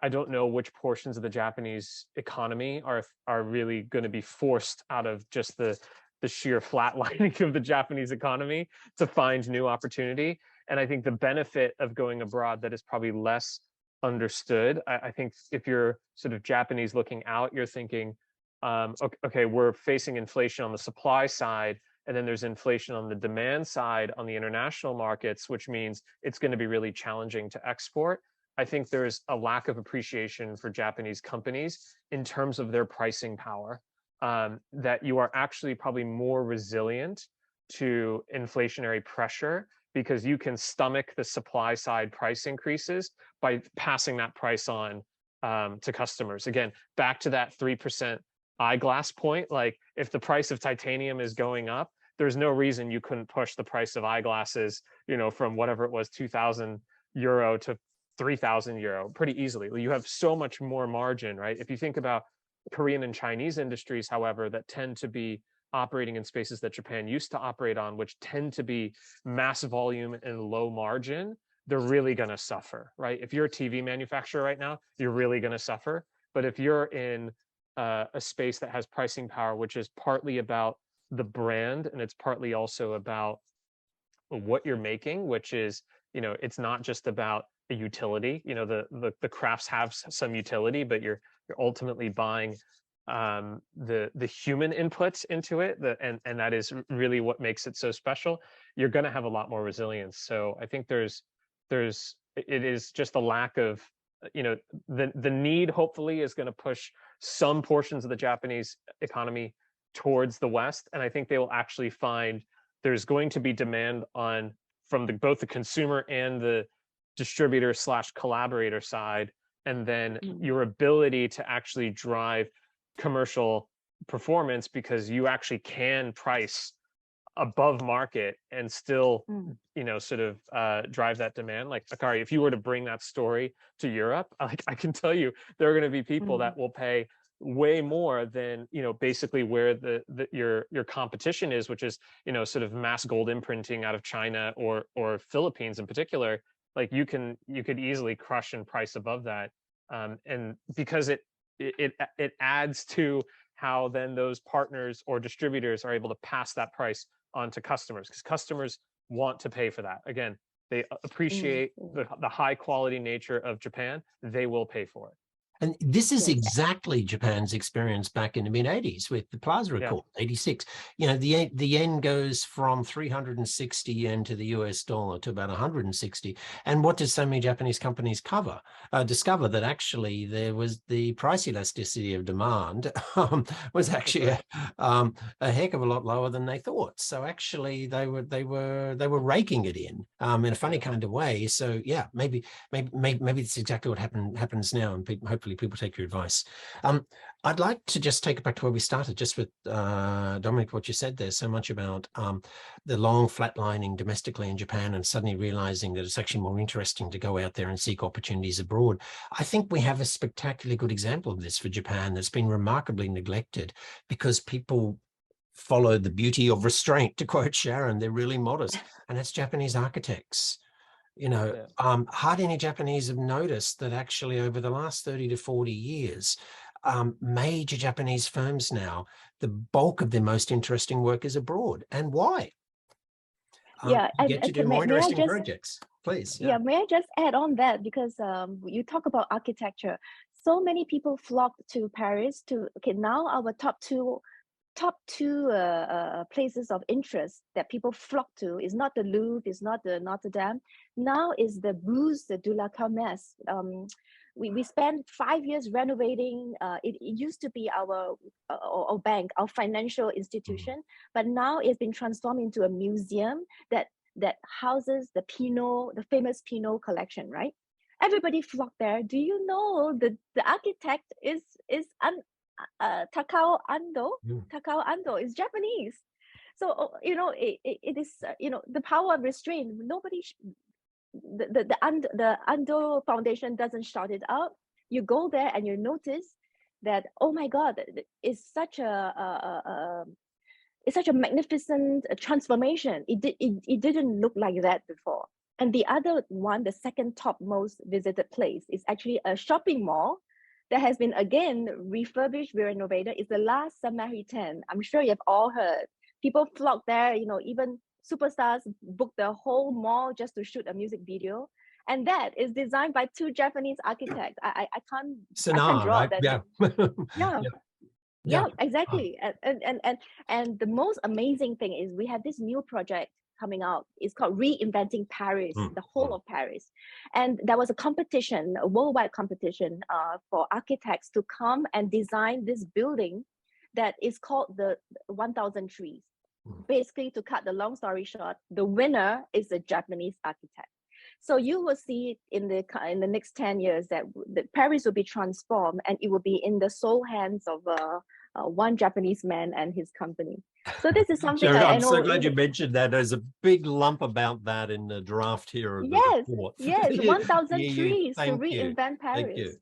I don't know which portions of the Japanese economy are really going to be forced out of just the sheer flatlining of the Japanese economy to find new opportunity. And I think the benefit of going abroad that is probably less understood. I think if you're sort of Japanese looking out, you're thinking, okay, we're facing inflation on the supply side, and then there's inflation on the demand side on the international markets, which means it's going to be really challenging to export. I think there's a lack of appreciation for Japanese companies in terms of their pricing power, that you are actually probably more resilient to inflationary pressure because you can stomach the supply side price increases by passing that price on to customers. Again, back to that 3% eyeglass point, like if the price of titanium is going up, there's no reason you couldn't push the price of eyeglasses, from whatever it was, 2,000 euro to 3,000 euro pretty easily. You have so much more margin, right? If you think about Korean and Chinese industries, however, that tend to be operating in spaces that Japan used to operate on, which tend to be mass volume and low margin, they're really going to suffer, right? If you're a TV manufacturer right now, you're really going to suffer. But if you're in a space that has pricing power, which is partly about the brand and it's partly also about what you're making, which is, it's not just about a utility. The crafts have some utility, but you're ultimately buying the human inputs into it, and that is really what makes it so special. You're going to have a lot more resilience. So I think it is just a lack of, the need hopefully is going to push some portions of the Japanese economy towards the West, and I think they will actually find there's going to be demand from both the consumer and the distributor / collaborator side, and then your ability to actually drive commercial performance because you actually can price above market and still drive that demand. Like Akari, if you were to bring that story to Europe, I can tell you there are going to be people that will pay way more than basically where your competition is, which is sort of mass gold imprinting out of China or Philippines in particular. Like you could easily crush and price above that, and because it adds to how then those partners or distributors are able to pass that price on to customers, because customers want to pay for that. Again, they appreciate the high quality nature of Japan. They will pay for it. And this is Yes. exactly Japan's experience back in the mid-80s with the Plaza Accord, 86. You know, the yen goes from 360 yen to the US dollar to about 160. And what did so many Japanese companies discover that actually there was the price elasticity of demand was actually a heck of a lot lower than they thought. So actually they were raking it in a funny kind of way. So yeah, maybe it's exactly what happens now, and hopefully people take your advice. I'd like to just take it back to where we started, just with Dominic, what you said there so much about the long flatlining domestically in Japan and suddenly realizing that it's actually more interesting to go out there and seek opportunities abroad. I think we have a spectacularly good example of this for Japan that's been remarkably neglected because people follow the beauty of restraint, to quote Sharon. They're really modest, and that's Japanese architects. You know, hardly any Japanese have noticed that actually over the last 30 to 40 years, major Japanese firms now, the bulk of their most interesting work is abroad. And why? Yeah, you get to do more interesting projects. Please. Yeah, may I just add on that, because you talk about architecture. So many people flock to Paris now our top two places of interest that people flock to is not the Louvre, is not the Notre Dame. Now is the Bouze de la Commerce. We spent 5 years renovating. It used to be our bank, our financial institution, but now it's been transformed into a museum that houses the famous Pinot collection, right? Everybody flocked there. Do you know the architect is Takao Ando? Takao Ando is Japanese. So you know, it is you know, the power of restraint. Nobody the Ando Foundation doesn't shout it out. You go there and you notice that, oh my God, it's such a magnificent transformation. It didn't look like that before. And the other one, the second top most visited place, is actually a shopping mall that has been again refurbished, renovated. It's the La Samaritaine. I'm sure you've all heard. People flock there, you know, even superstars book the whole mall just to shoot a music video. And that is designed by 2 Japanese architects. I can't draw right? that. Yeah, exactly. And the most amazing thing is we have this new project coming out. It's called Reinventing Paris, the whole of Paris. And there was a competition, a worldwide competition for architects to come and design this building that is called the 1,000 Trees. Basically, to cut the long story short, the winner is a Japanese architect. So you will see in the next 10 years that Paris will be transformed, and it will be in the sole hands of one Japanese man and his company. So this is something I'm so glad you mentioned that. There's a big lump about that in the draft here of the report. Yes, 1,000 trees to reinvent Paris. Thank you.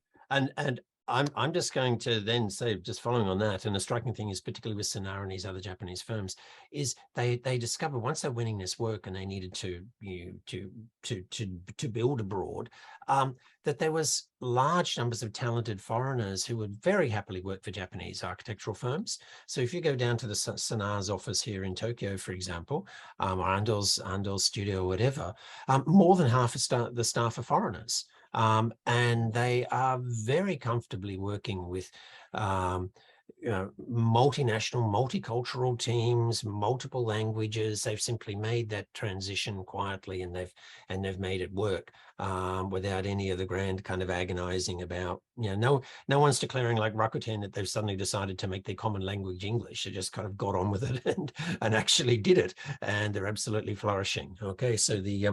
And I'm just going to then say, just following on that, and the striking thing is, particularly with Sonar and these other Japanese firms, is they discovered once they're winning this work and they needed to build abroad, that there was large numbers of talented foreigners who would very happily work for Japanese architectural firms. So if you go down to the Sonar's office here in Tokyo, for example, or Andel's studio or whatever, more than half of the staff are foreigners. And they are very comfortably working with multinational, multicultural teams, multiple languages. They've simply made that transition quietly, and they've made it work without any of the grand kind of agonizing about, no one's declaring like Rakuten that they've suddenly decided to make their common language English. They just kind of got on with it and actually did it, and they're absolutely flourishing. Okay, so the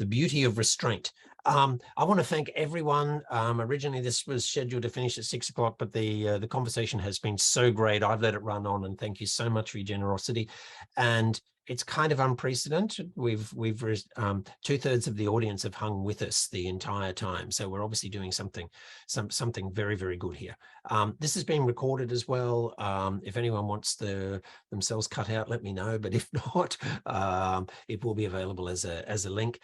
beauty of restraint. I want to thank everyone. Originally, this was scheduled to finish at 6 o'clock, but the conversation has been so great. I've let it run on, and thank you so much for your generosity. And it's kind of unprecedented. We've 2/3 of the audience have hung with us the entire time, so we're obviously doing something very, very good here. This has been recorded as well. If anyone wants themselves cut out, let me know. But if not, it will be available as a link.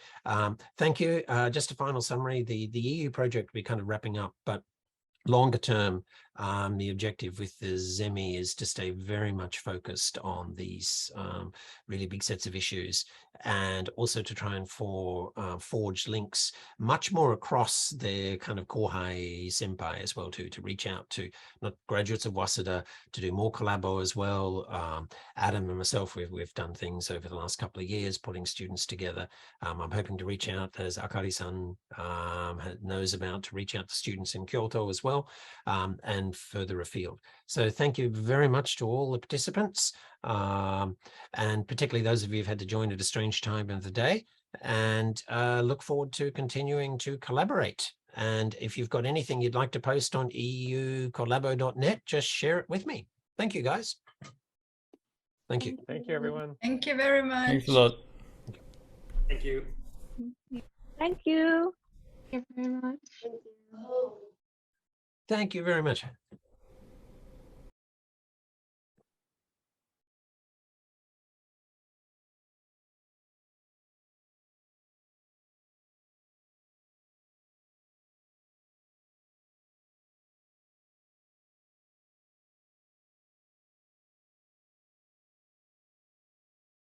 Thank you. Just a final summary: the EU project will be kind of wrapping up, but longer term, The objective with the Zemi is to stay very much focused on these really big sets of issues, and also to try and forge links much more across their kind of Kohai Senpai as well, to reach out to not graduates of Waseda, to do more collabo as well. Adam and myself, we've done things over the last couple of years, putting students together. I'm hoping to reach out, as Akari-san knows about, to reach out to students in Kyoto as well, and further afield. So thank you very much to all the participants, and particularly those of you who've had to join at a strange time of the day, and look forward to continuing to collaborate. And if you've got anything you'd like to post on eucollabo.net, just share it with me. Thank you, guys. Thank you. Thank you, everyone. Thank you very much. Thanks a lot. Thank you. Thank you. Thank you very much. Thank you very much.